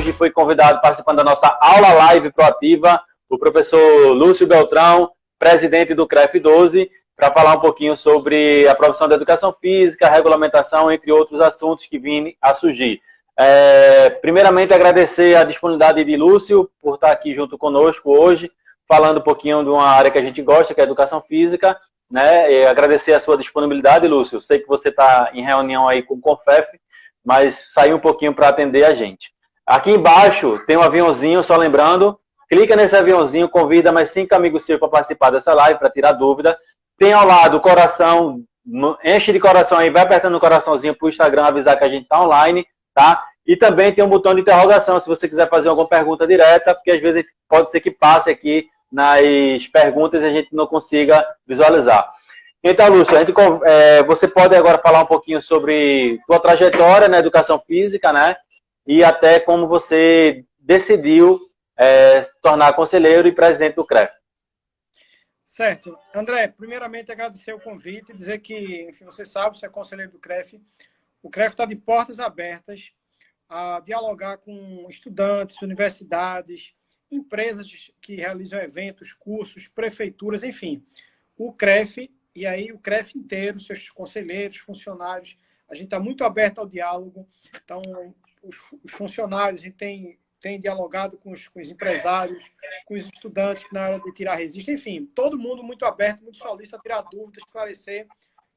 hoje foi convidado, participando da nossa aula live proativa, o professor Lúcio Beltrão, presidente do CREF 12, para falar um pouquinho sobre a profissão da educação física, a regulamentação, entre outros assuntos que vêm a surgir. Primeiramente, agradecer a disponibilidade de Lúcio por estar aqui junto conosco hoje, falando um pouquinho de uma área que a gente gosta, que é a educação física, né? E agradecer a sua disponibilidade, Lúcio. Sei que você está em reunião aí com o Confef, mas saiu um pouquinho para atender a gente. Aqui embaixo tem um aviãozinho, só lembrando, clica nesse aviãozinho, convida mais 5 amigos seus para participar dessa live, para tirar dúvida. Tem ao lado o coração, enche de coração aí, vai apertando o coraçãozinho para o Instagram avisar que a gente está online, tá? E também tem um botão de interrogação, se você quiser fazer alguma pergunta direta, porque às vezes pode ser que passe aqui nas perguntas e a gente não consiga visualizar. Então, Lúcio, você pode agora falar um pouquinho sobre sua trajetória na educação física, né? E até como você decidiu se tornar conselheiro e presidente do CREF. Certo. André, primeiramente agradecer o convite e dizer que, enfim, você sabe, você é conselheiro do CREF. O CREF está de portas abertas a dialogar com estudantes, universidades, empresas que realizam eventos, cursos, prefeituras, enfim. O CREF, e aí o CREF inteiro, seus conselheiros, funcionários, a gente está muito aberto ao diálogo. Então, os funcionários, a gente tem dialogado com os empresários, com os estudantes na hora de tirar registro, enfim, todo mundo muito aberto, muito solícito a tirar dúvidas, esclarecer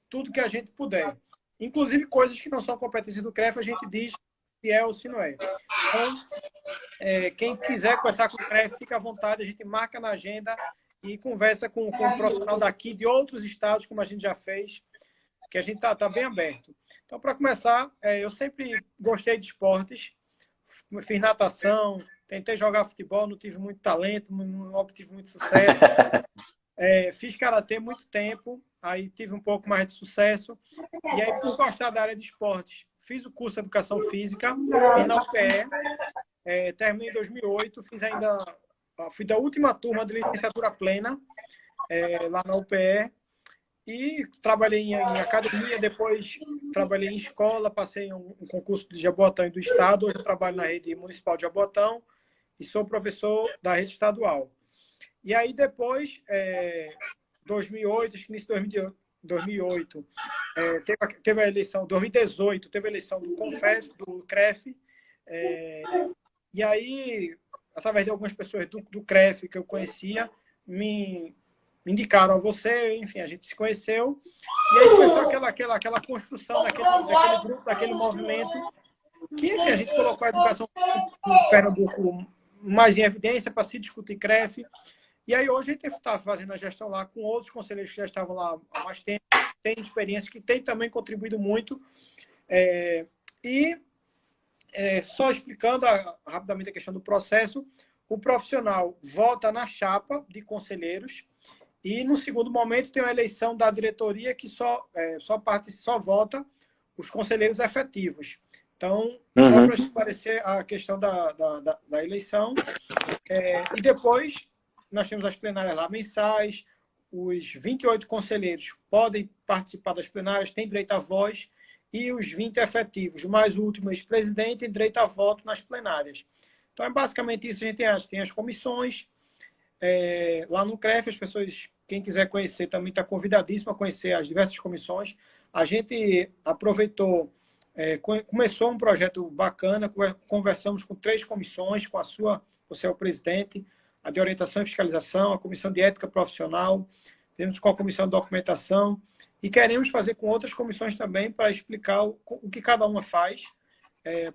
tudo que a gente puder. Inclusive coisas que não são competência do CREF, a gente diz se é ou se não é. Então, quem quiser conversar com o CREF, fica à vontade, a gente marca na agenda e conversa com um profissional daqui, de outros estados, como a gente já fez, que a gente tá bem aberto. Então, para começar, eu sempre gostei de esportes, fiz natação, tentei jogar futebol, não tive muito talento, não obtive muito sucesso. Fiz karatê muito tempo, aí tive um pouco mais de sucesso. E aí, por gostar da área de esportes, fiz o curso de Educação Física e na UPE, terminei em 2008, fui da última turma de licenciatura plena, lá na UPE, e trabalhei em academia, depois trabalhei em escola, passei em um concurso de Jaboatão e do Estado, hoje eu trabalho na rede municipal de Jaboatão e sou professor da rede estadual. E aí depois, 2008, acho que início de 2008, teve a eleição, 2018, teve a eleição do Confef, do CREF, e aí, através de algumas pessoas do CREF que eu conhecia, me indicaram a você, enfim, a gente se conheceu, e aí começou aquela construção daquele grupo, daquele movimento, que enfim, a gente colocou a educação do Pernambuco mais em evidência para se discutir CREF, e aí hoje a gente está fazendo a gestão lá com outros conselheiros que já estavam lá há mais tempo, tem experiência, que tem também contribuído muito, só explicando rapidamente a questão do processo, o profissional vota na chapa de conselheiros e, no segundo momento, tem a eleição da diretoria que só vota os conselheiros efetivos. Então, só para esclarecer a questão da eleição. E depois, nós temos as plenárias lá mensais, os 28 conselheiros podem participar das plenárias, têm direito à voz, e os 20 efetivos, mais o último ex-presidente, tem direito a voto nas plenárias. Então, é basicamente isso. A gente tem as comissões. Lá no CREF, as pessoas, quem quiser conhecer, também está convidadíssimo a conhecer as diversas comissões. A gente aproveitou, começou um projeto bacana, conversamos com 3 comissões, com a sua, você é o presidente, a de orientação e fiscalização, a comissão de ética profissional, temos com a comissão de documentação, e queremos fazer com outras comissões também para explicar o que cada uma faz,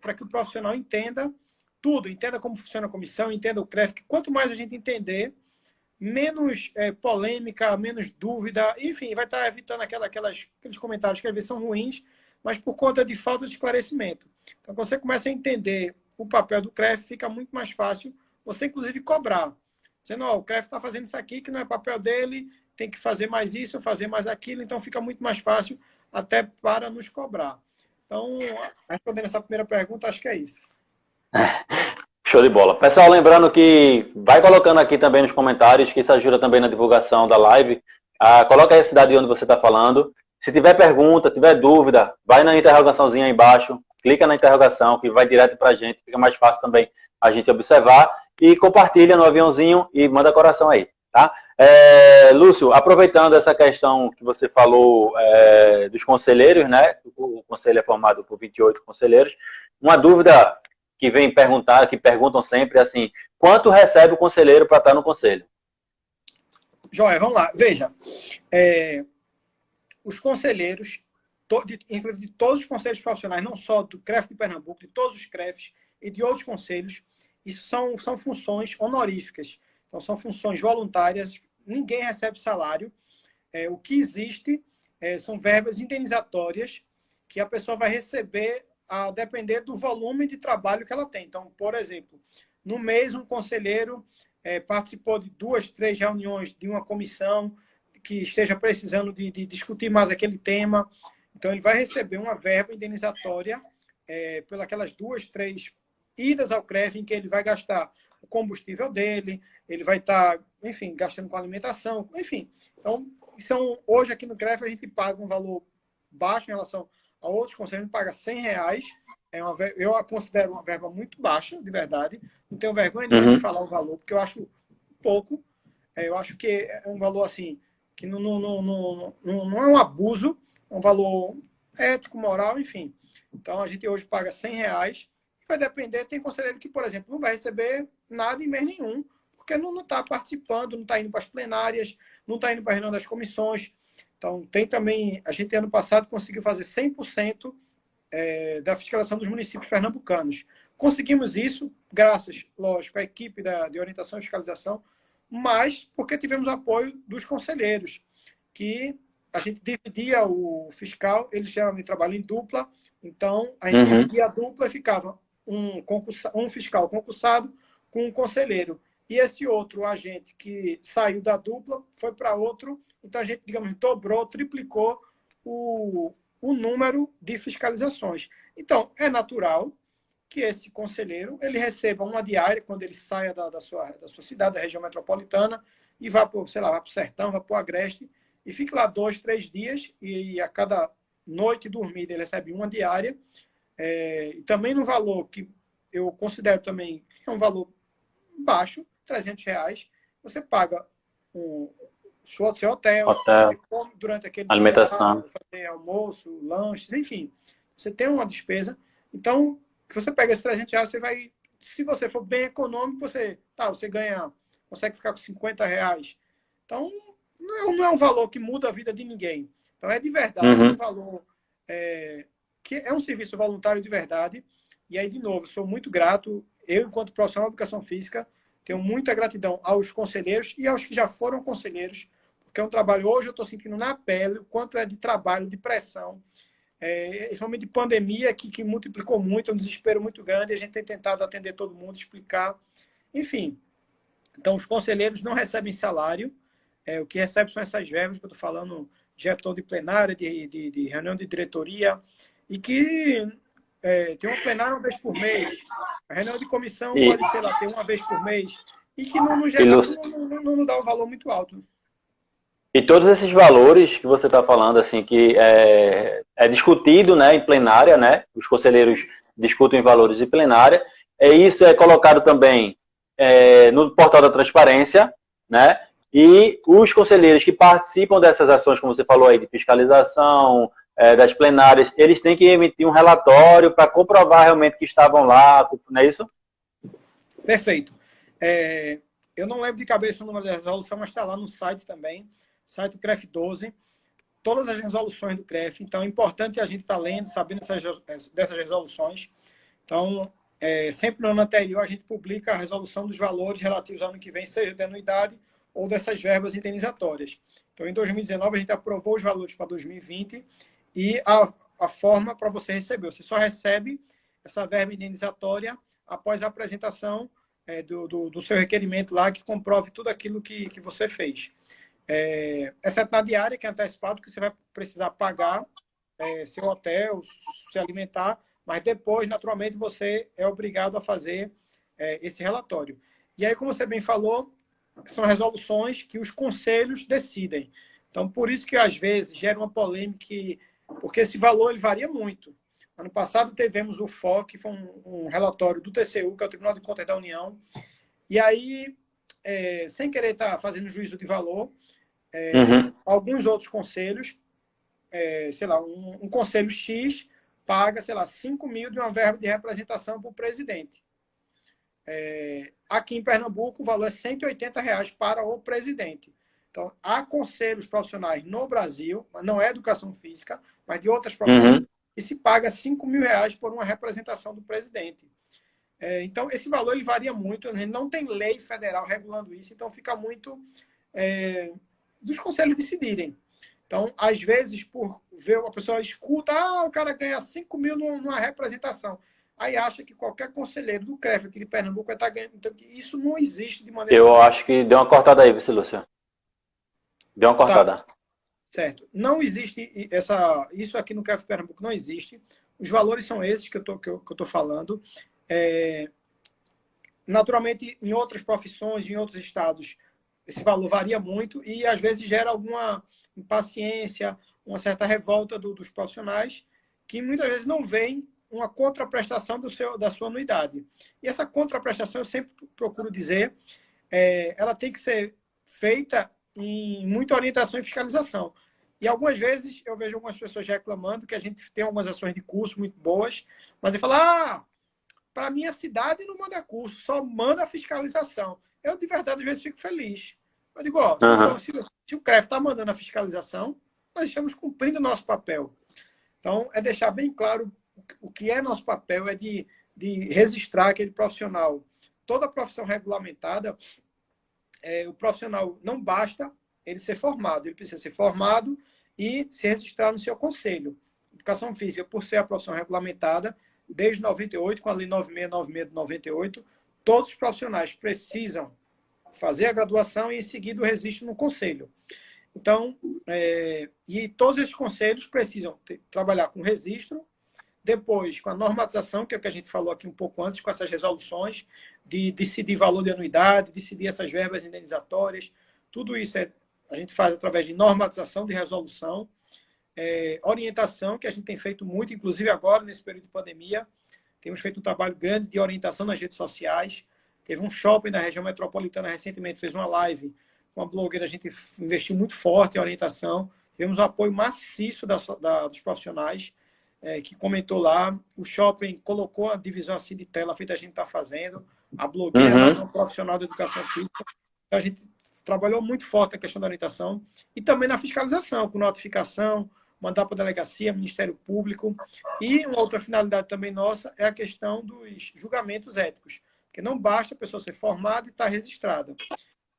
para que o profissional entenda tudo, entenda como funciona a comissão, entenda o CREF, que quanto mais a gente entender, menos polêmica, menos dúvida, enfim, vai estar evitando aqueles comentários que às vezes são ruins, mas por conta de falta de esclarecimento. Então, quando você começa a entender o papel do CREF, fica muito mais fácil você, inclusive, cobrar. Dizendo, o CREF está fazendo isso aqui, que não é papel dele, tem que fazer mais isso, fazer mais aquilo, então fica muito mais fácil até para nos cobrar. Então, respondendo essa primeira pergunta, acho que é isso. Show de bola. Pessoal, lembrando que vai colocando aqui também nos comentários, que isso ajuda também na divulgação da live. Coloca aí a cidade onde você está falando. Se tiver pergunta, tiver dúvida, vai na interrogaçãozinha aí embaixo, clica na interrogação, que vai direto para a gente, fica mais fácil também a gente observar. E compartilha no aviãozinho e manda coração aí, tá? Lúcio, aproveitando essa questão que você falou dos conselheiros, né? O conselho é formado por 28 conselheiros. Uma dúvida que vem perguntar, que perguntam sempre, é assim, quanto recebe o conselheiro para estar no conselho? Joia, vamos lá. Veja, os conselheiros, inclusive de todos os conselhos profissionais, não só do CREF de Pernambuco, de todos os CREFs e de outros conselhos, isso são funções honoríficas. Então, são funções voluntárias, ninguém recebe salário. O que existe são verbas indenizatórias que a pessoa vai receber a depender do volume de trabalho que ela tem. Então, por exemplo, no mês, um conselheiro participou de 2, 3 reuniões de uma comissão que esteja precisando de discutir mais aquele tema. Então, ele vai receber uma verba indenizatória pelas 2, 3 idas ao CREF, em que ele vai gastar o combustível dele, ele vai estar, enfim, gastando com alimentação, enfim. Então, hoje aqui no CREF a gente paga um valor baixo em relação a outros conselhos, a gente paga R$100. Eu a considero uma verba muito baixa, de verdade. Não tenho vergonha de falar o valor, porque eu acho pouco. Eu acho que é um valor assim, que não é um abuso, é um valor ético, moral, enfim. Então, a gente hoje paga R$100. Vai depender, tem conselheiro que, por exemplo, não vai receber nada em mês nenhum, porque não está participando, não está indo para as plenárias, não está indo para a reunião das comissões. Então, tem também, a gente ano passado conseguiu fazer 100% da fiscalização dos municípios pernambucanos. Conseguimos isso, graças, lógico, à equipe de orientação e fiscalização, mas porque tivemos apoio dos conselheiros, que a gente dividia o fiscal, eles geralmente trabalham em dupla, então a gente dividia a dupla e ficava um fiscal concursado com um conselheiro. E esse outro agente que saiu da dupla foi para outro, então a gente, digamos, dobrou, triplicou o número de fiscalizações. Então, é natural que esse conselheiro ele receba uma diária quando ele saia da sua cidade, da região metropolitana, e vá para, sei lá, vá para o sertão, vá para o agreste, e fique lá 2, 3 dias, e a cada noite dormida ele recebe uma diária, e também no valor que eu considero também que é um valor baixo, R$300, você paga seu hotel, você come durante aquele alimentação, dia, fazer almoço, lanches, enfim, você tem uma despesa. Então, se você pega esses R$300, você vai, se você for bem econômico, você consegue ficar com R$50. Então, não é um valor que muda a vida de ninguém. Então, é de verdade, é um valor que é um serviço voluntário de verdade. E aí, de novo, sou muito grato. Eu, enquanto profissional de educação física, tenho muita gratidão aos conselheiros e aos que já foram conselheiros, porque é um trabalho, hoje eu estou sentindo na pele o quanto é de trabalho, de pressão. Esse momento de pandemia que multiplicou muito, é um desespero muito grande, a gente tem tentado atender todo mundo, explicar. Enfim, então os conselheiros não recebem salário, o que recebem são essas verbas que eu estou falando, diretor de plenária, de reunião de diretoria, e que tem uma plenária uma vez por mês, a reunião de comissão pode, sei lá, ter uma vez por mês, e que no geral não dá um valor muito alto. E todos esses valores que você está falando, assim, que é discutido, né, em plenária, né? Os conselheiros discutem valores em plenária. Isso é colocado também no portal da transparência, né? E os conselheiros que participam dessas ações, como você falou aí, de fiscalização, das plenárias, eles têm que emitir um relatório para comprovar realmente que estavam lá, não é isso? Perfeito. Eu não lembro de cabeça o número da resolução, mas está lá no site também, site do CREF 12, todas as resoluções do CREF. Então, é importante a gente estar lendo, sabendo dessas resoluções. Então, sempre no ano anterior, a gente publica a resolução dos valores relativos ao ano que vem, seja de anuidade ou dessas verbas indenizatórias. Então, em 2019, a gente aprovou os valores para 2020 e a forma para você receber. Você só recebe essa verba indenizatória após a apresentação do seu requerimento lá, que comprove tudo aquilo que você fez. Exceto na diária, que é antecipado, que você vai precisar pagar seu hotel, se alimentar, mas depois, naturalmente, você é obrigado a fazer esse relatório. E aí, como você bem falou, são resoluções que os conselhos decidem. Então, por isso que, às vezes, gera uma polêmica, porque esse valor ele varia muito. Ano passado tivemos o FOC, que foi um relatório do TCU, que é o Tribunal de Contas da União. E aí, sem querer estar fazendo juízo de valor, alguns outros conselhos, sei lá, um conselho X paga, sei lá, 5 mil de uma verba de representação para o presidente. Aqui em Pernambuco, o valor é R$ 180 para o presidente. Então, há conselhos profissionais no Brasil, não é educação física, mas de outras profissões, e se paga R$ 5.000 por uma representação do presidente. Então, esse valor ele varia muito, não tem lei federal regulando isso, então fica muito dos conselhos decidirem. Então, às vezes, por ver uma pessoa escuta, o cara ganha 5 mil numa representação. Aí acha que qualquer conselheiro do CREF aqui de Pernambuco vai estar ganhando. Então, isso não existe de maneira... Eu acho que deu uma cortada aí, viu, Lúcio? Deu uma cortada. Tá, certo. Não existe isso aqui no CREF de Pernambuco, não existe. Os valores são esses que eu tô falando. Naturalmente, em outras profissões, em outros estados, esse valor varia muito e, às vezes, gera alguma impaciência, uma certa revolta dos profissionais que, muitas vezes, não veem uma contraprestação da sua anuidade. E essa contraprestação, eu sempre procuro dizer, ela tem que ser feita em muita orientação e fiscalização. E, algumas vezes, eu vejo algumas pessoas reclamando que a gente tem algumas ações de curso muito boas, mas ele fala, para minha cidade não manda curso, só manda a fiscalização. Eu, de verdade, às vezes fico feliz. Eu digo, se o CREF está mandando a fiscalização, nós estamos cumprindo o nosso papel. Então, é deixar bem claro o que é nosso papel, é de registrar aquele profissional. Toda profissão regulamentada, o profissional não basta ele ser formado, ele precisa ser formado e se registrar no seu conselho. Educação física, por ser a profissão regulamentada, desde 98, com a Lei 9696 de 98, todos os profissionais precisam fazer a graduação e, em seguida, o registro no conselho. Então, e todos esses conselhos precisam trabalhar com registro, depois com a normatização, que é o que a gente falou aqui um pouco antes, com essas resoluções, de decidir valor de anuidade, decidir essas verbas indenizatórias, tudo isso a gente faz através de normatização, de resolução, orientação, que a gente tem feito muito, inclusive agora, nesse período de pandemia, temos feito um trabalho grande de orientação nas redes sociais. Teve um shopping da região metropolitana recentemente, fez uma live com uma blogueira, a gente investiu muito forte em orientação. Tivemos um apoio maciço dos profissionais, que comentou lá. O shopping colocou a divisão assim de tela, feita a gente está fazendo. A blogueira, mas um profissional de educação física. Então, a gente trabalhou muito forte a questão da orientação e também na fiscalização, com notificação, mandar para a delegacia, Ministério Público. E uma outra finalidade também nossa é a questão dos julgamentos éticos. Porque não basta a pessoa ser formada e estar registrada.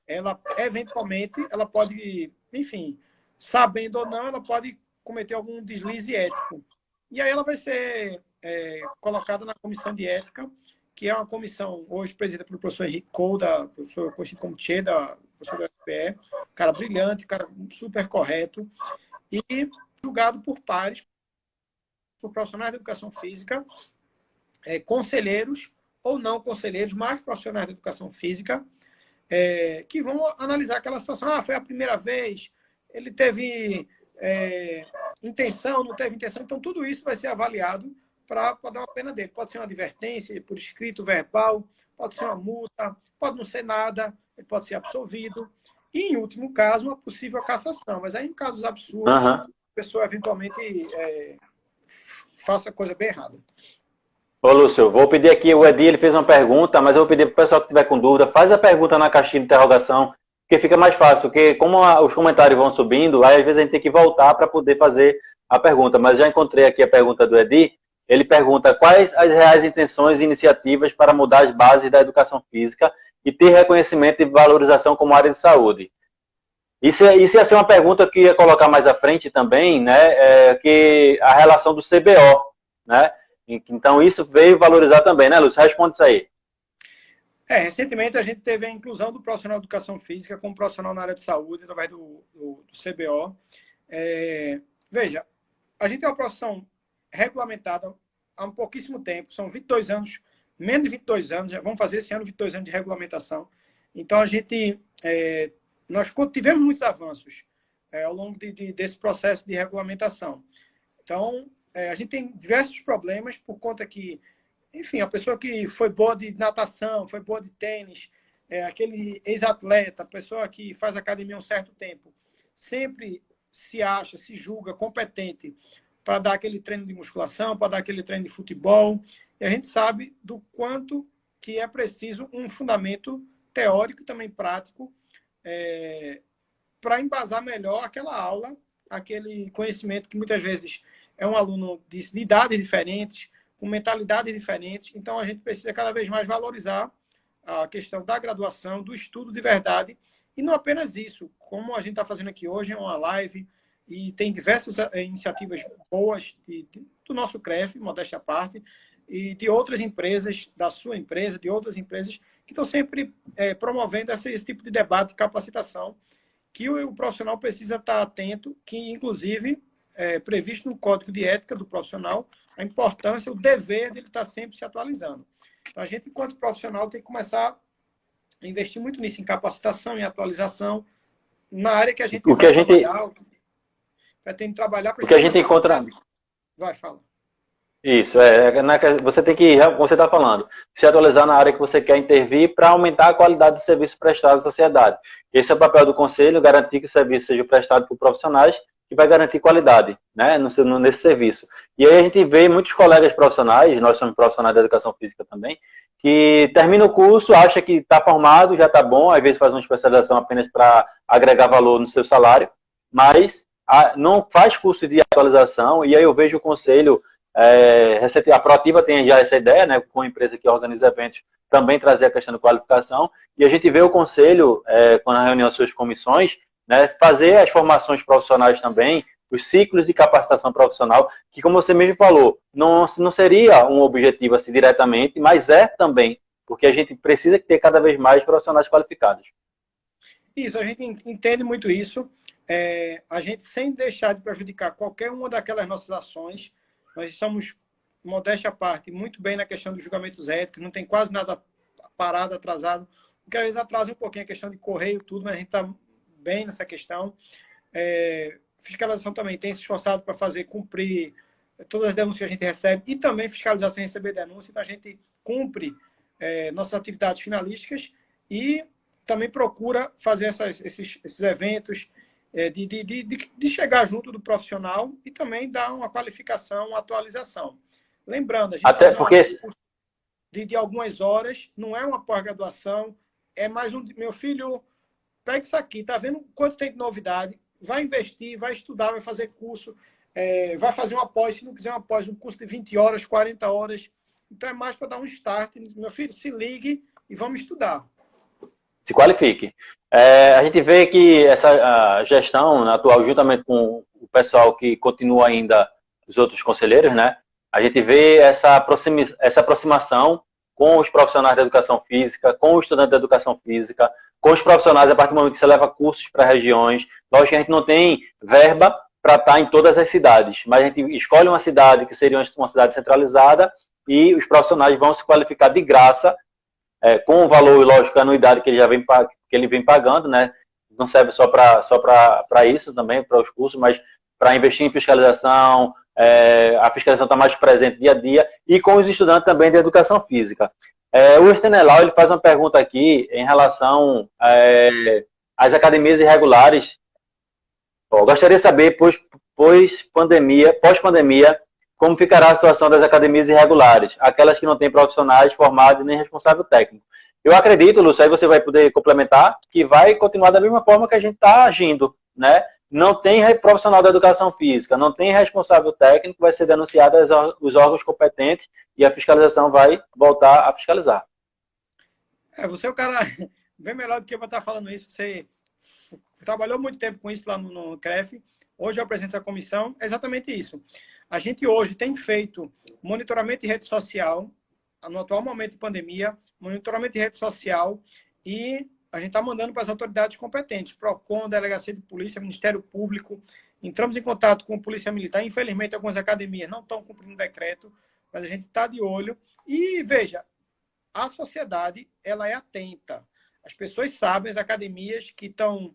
Ela, eventualmente, ela pode, enfim, sabendo ou não, ela pode cometer algum deslize ético. E aí ela vai ser colocada na comissão de ética, que é uma comissão hoje presidida pelo professor Henrique Cole, da professor Constantino Comitier, da professora da UFPE, cara brilhante, cara super correto, e julgado por pares, por profissionais de educação física, conselheiros ou não conselheiros, mas profissionais de educação física, que vão analisar aquela situação. Foi a primeira vez, ele teve intenção, não teve intenção. Então, tudo isso vai ser avaliado para dar uma pena dele. Pode ser uma advertência por escrito, verbal, pode ser uma multa, pode não ser nada, ele pode ser absolvido. E, em último caso, uma possível cassação. Mas aí, em casos absurdos, a pessoa eventualmente faça a coisa bem errada. Ô, Lúcio, eu vou pedir aqui, o Edi, ele fez uma pergunta, mas eu vou pedir para o pessoal que estiver com dúvida, faz a pergunta na caixinha de interrogação, porque fica mais fácil, porque como os comentários vão subindo, aí às vezes a gente tem que voltar para poder fazer a pergunta. Mas já encontrei aqui a pergunta do Edi, ele pergunta quais as reais intenções e iniciativas para mudar as bases da educação física e ter reconhecimento e valorização como área de saúde. Isso ia ser uma pergunta que ia colocar mais à frente também, né, que a relação do CBO, né? Então, isso veio valorizar também, né, Lúcio? Responde isso aí. Recentemente, a gente teve a inclusão do profissional de educação física como profissional na área de saúde, através do CBO. Veja, a gente tem uma profissão regulamentada há um pouquíssimo tempo, são 22 anos, menos de 22 anos, já vamos fazer esse ano 22 anos de regulamentação. Então, nós tivemos muitos avanços ao longo desse processo de regulamentação. Então, a gente tem diversos problemas por conta que, enfim, a pessoa que foi boa de natação, foi boa de tênis, aquele ex-atleta, a pessoa que faz academia há um certo tempo, sempre se acha, se julga competente para dar aquele treino de musculação, para dar aquele treino de futebol. E a gente sabe do quanto que é preciso um fundamento teórico e também prático para embasar melhor aquela aula, aquele conhecimento que muitas vezes é um aluno de idades diferentes, com mentalidades diferentes. Então, a gente precisa cada vez mais valorizar a questão da graduação, do estudo de verdade. E não apenas isso, como a gente está fazendo aqui hoje, é uma live, e tem diversas iniciativas boas do nosso CREF, modéstia à parte, e de outras empresas, da sua empresa, de outras empresas, que estão sempre promovendo esse tipo de debate, capacitação, que o profissional precisa estar atento, que inclusive é previsto no Código de Ética do profissional, a importância, o dever de ele estar sempre se atualizando. Então, a gente, enquanto profissional, tem que começar a investir muito nisso, em capacitação, em atualização, na área que a gente vai trabalhar, pretende trabalhar... O que a gente encontra... Vai, fala. Isso, você tem que, como você está falando, se atualizar na área que você quer intervir para aumentar a qualidade do serviço prestado à sociedade. Esse é o papel do Conselho, garantir que o serviço seja prestado por profissionais que vai garantir qualidade, né, nesse serviço. E aí a gente vê muitos colegas profissionais, nós somos profissionais da educação física também, que termina o curso, acha que está formado, já está bom, às vezes faz uma especialização apenas para agregar valor no seu salário, mas não faz curso de atualização, e aí eu vejo o Conselho... a Proativa tem já essa ideia, né, com a empresa que organiza eventos, também trazer a questão de qualificação, e a gente vê o Conselho, quando reúne as suas comissões, né, fazer as formações profissionais também, os ciclos de capacitação profissional, que, como você mesmo falou, não seria um objetivo assim diretamente, mas é também, porque a gente precisa ter cada vez mais profissionais qualificados. Isso, a gente entende muito isso, a gente sem deixar de prejudicar qualquer uma daquelas nossas ações. Nós estamos, modéstia à parte, muito bem na questão dos julgamentos éticos, não tem quase nada parado, atrasado, porque às vezes atrasa um pouquinho a questão de correio, tudo, mas a gente está bem nessa questão. Fiscalização também tem se esforçado para fazer cumprir todas as denúncias que a gente recebe e também fiscalizar sem receber denúncia, então a gente cumpre nossas atividades finalísticas e também procura fazer esses eventos, de chegar junto do profissional e também dar uma qualificação, uma atualização. Lembrando, a gente até porque de algumas horas, não é uma pós-graduação, é mais meu filho, pega isso aqui, tá vendo quanto tem de novidade, vai investir, vai estudar, vai fazer curso, vai fazer uma pós, se não quiser uma pós, um curso de 20 horas, 40 horas, então é mais para dar um start, meu filho, se ligue e vamos estudar. Se qualifique. A gente vê que essa gestão atual, juntamente com o pessoal que continua ainda, os outros conselheiros, né? A gente vê essa aproximação com os profissionais da educação física, com o estudante da educação física, com os profissionais, a partir do momento que você leva cursos para regiões. Lógico que a gente não tem verba para estar em todas as cidades, mas a gente escolhe uma cidade que seria uma cidade centralizada e os profissionais vão se qualificar de graça, com o valor, lógico, a anuidade que ele vem pagando, né? Não serve só para isso também, para os cursos, mas para investir em fiscalização, a fiscalização está mais presente dia a dia, e com os estudantes também de educação física. O Estenelau, ele faz uma pergunta aqui em relação às academias irregulares. Gostaria de saber, pós-pandemia, como ficará a situação das academias irregulares, aquelas que não têm profissionais formados nem responsável técnico. Eu acredito, Lúcio, aí você vai poder complementar, que vai continuar da mesma forma que a gente está agindo, né? Não tem profissional da educação física, não tem responsável técnico, vai ser denunciado os órgãos competentes e a fiscalização vai voltar a fiscalizar. Você é o cara bem melhor do que eu estar falando isso. Você trabalhou muito tempo com isso lá no CREF, hoje eu apresento a comissão, é exatamente isso. A gente hoje tem feito monitoramento de rede social, no atual momento de pandemia, monitoramento de rede social, e a gente está mandando para as autoridades competentes, PROCON, Delegacia de Polícia, Ministério Público, entramos em contato com a Polícia Militar, infelizmente algumas academias não estão cumprindo o decreto, mas a gente está de olho, e veja, a sociedade ela é atenta, as pessoas sabem, as academias que estão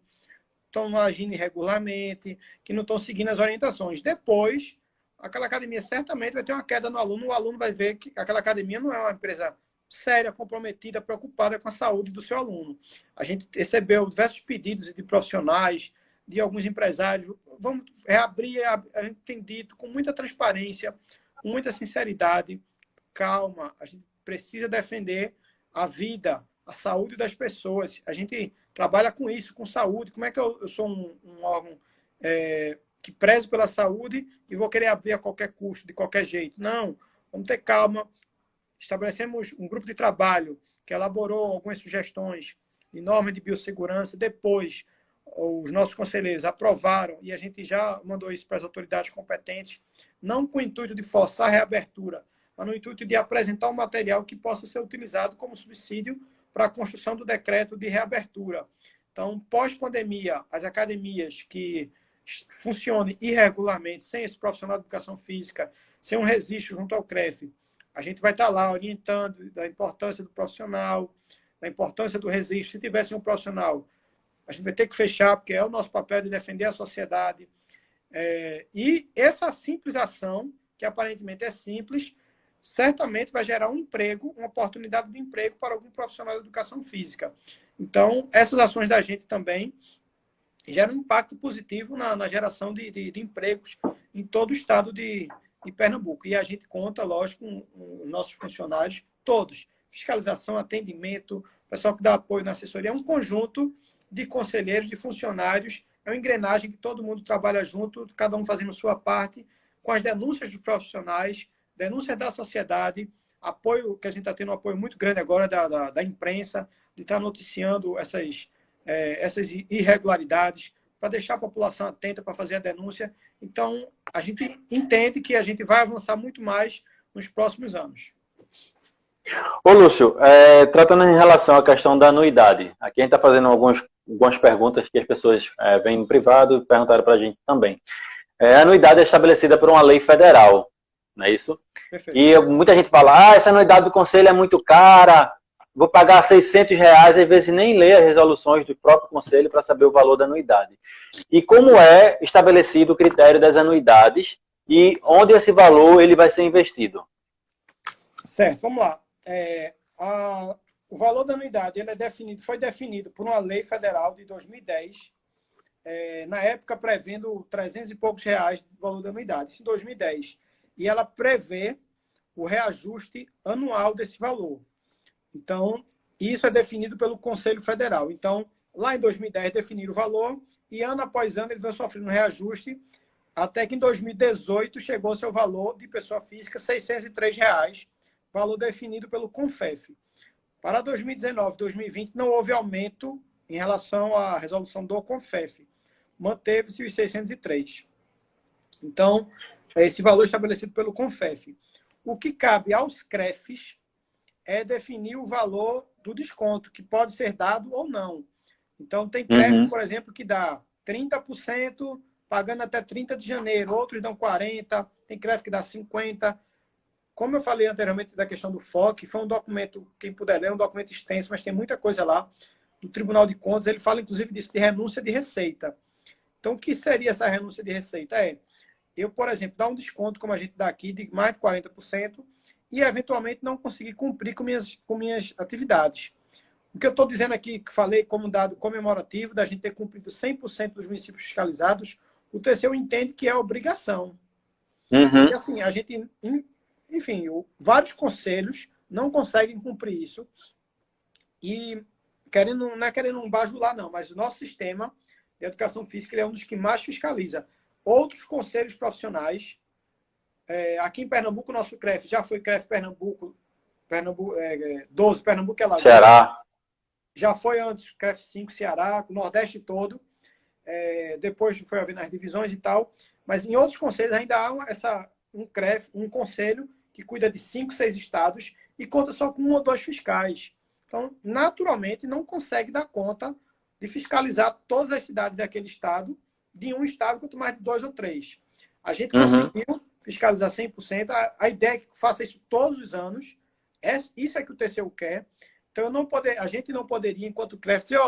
agindo irregularmente, que não estão seguindo as orientações. Depois, aquela academia certamente vai ter uma queda no aluno, o aluno vai ver que aquela academia não é uma empresa séria, comprometida, preocupada com a saúde do seu aluno. A gente recebeu diversos pedidos de profissionais, de alguns empresários. Vamos reabrir, a gente tem dito com muita transparência, com muita sinceridade, calma, a gente precisa defender a vida, a saúde das pessoas. A gente trabalha com isso, com saúde. Como é que eu sou um órgão que prezo pela saúde e vou querer abrir a qualquer custo, de qualquer jeito? Não, vamos ter calma. Estabelecemos um grupo de trabalho que elaborou algumas sugestões de normas de biossegurança. Depois, os nossos conselheiros aprovaram e a gente já mandou isso para as autoridades competentes, não com o intuito de forçar a reabertura, mas no intuito de apresentar um material que possa ser utilizado como subsídio para a construção do decreto de reabertura. Então, pós-pandemia, as academias que funcionem irregularmente, sem esse profissional de educação física, sem um registro junto ao CREF, a gente vai estar lá orientando da importância do profissional, da importância do registro. Se tivesse um profissional, a gente vai ter que fechar, porque é o nosso papel de defender a sociedade. E essa simples ação, que aparentemente é simples, certamente vai gerar um emprego, uma oportunidade de emprego para algum profissional de educação física. Então, essas ações da gente também geram um impacto positivo na geração de empregos em todo o estado de Pernambuco. E a gente conta, lógico, com os nossos funcionários, todos. Fiscalização, atendimento, pessoal que dá apoio na assessoria. É um conjunto de conselheiros, de funcionários. É uma engrenagem que todo mundo trabalha junto, cada um fazendo sua parte, com as denúncias dos profissionais, denúncias da sociedade, apoio, que a gente está tendo um apoio muito grande agora da imprensa, de estar noticiando essas irregularidades, para deixar a população atenta para fazer a denúncia. Então, a gente entende que a gente vai avançar muito mais nos próximos anos. Ô, Lúcio, tratando em relação à questão da anuidade, aqui a gente está fazendo algumas perguntas que as pessoas vêm no privado e perguntaram para a gente também. A anuidade é estabelecida por uma lei federal, não é isso? Perfeito. E muita gente fala, essa anuidade do conselho é muito cara, vou pagar R$600, às vezes nem lê as resoluções do próprio conselho para saber o valor da anuidade. E como é estabelecido o critério das anuidades e onde esse valor ele vai ser investido? Certo, vamos lá. O valor da anuidade ele foi definido por uma lei federal de 2010, na época prevendo 300 e poucos reais de valor da anuidade, isso em 2010. E ela prevê o reajuste anual desse valor. Então, isso é definido pelo Conselho Federal. Então, lá em 2010 definiram o valor e ano após ano eles vão sofrendo reajuste, até que em 2018 chegou seu valor de pessoa física R$ 603, valor definido pelo CONFEF. Para 2019 e 2020 não houve aumento em relação à resolução do CONFEF. Manteve-se os 603. Então, esse valor estabelecido pelo CONFEF. O que cabe aos CREFs é definir o valor do desconto, que pode ser dado ou não. Então, tem CREF, por exemplo, que dá 30%, pagando até 30 de janeiro. Outros dão 40%, tem CREF que dá 50%. Como eu falei anteriormente da questão do FOC, foi um documento, quem puder ler, é um documento extenso, mas tem muita coisa lá, do Tribunal de Contas. Ele fala, inclusive, disso, de renúncia de receita. Então, o que seria essa renúncia de receita? Eu, por exemplo, dar um desconto, como a gente dá aqui, de mais de 40%, e eventualmente não conseguir cumprir com minhas atividades. O que eu estou dizendo aqui, que falei como dado comemorativo, da gente ter cumprido 100% dos municípios fiscalizados, o TCU entende que é obrigação. E assim, a gente, enfim, vários conselhos não conseguem cumprir isso. E não é querendo bajular, não, mas o nosso sistema de educação física ele é um dos que mais fiscaliza. Outros conselhos profissionais, aqui em Pernambuco, o nosso CREF já foi CREF Pernambuco 12, Pernambuco é lá. Ceará. Já foi antes CREF 5, Ceará, o Nordeste todo. Depois foi havendo as divisões e tal. Mas em outros conselhos ainda há um conselho que cuida de 5, 6 estados e conta só com 1 ou 2 fiscais. Então, naturalmente, não consegue dar conta de fiscalizar todas as cidades daquele estado, de um estado, quanto mais de 2 ou 3. A gente conseguiu fiscalizar 100%. A ideia é que faça isso todos os anos. Isso é que o TCU quer. Então, a gente não poderia, enquanto CREF, dizer,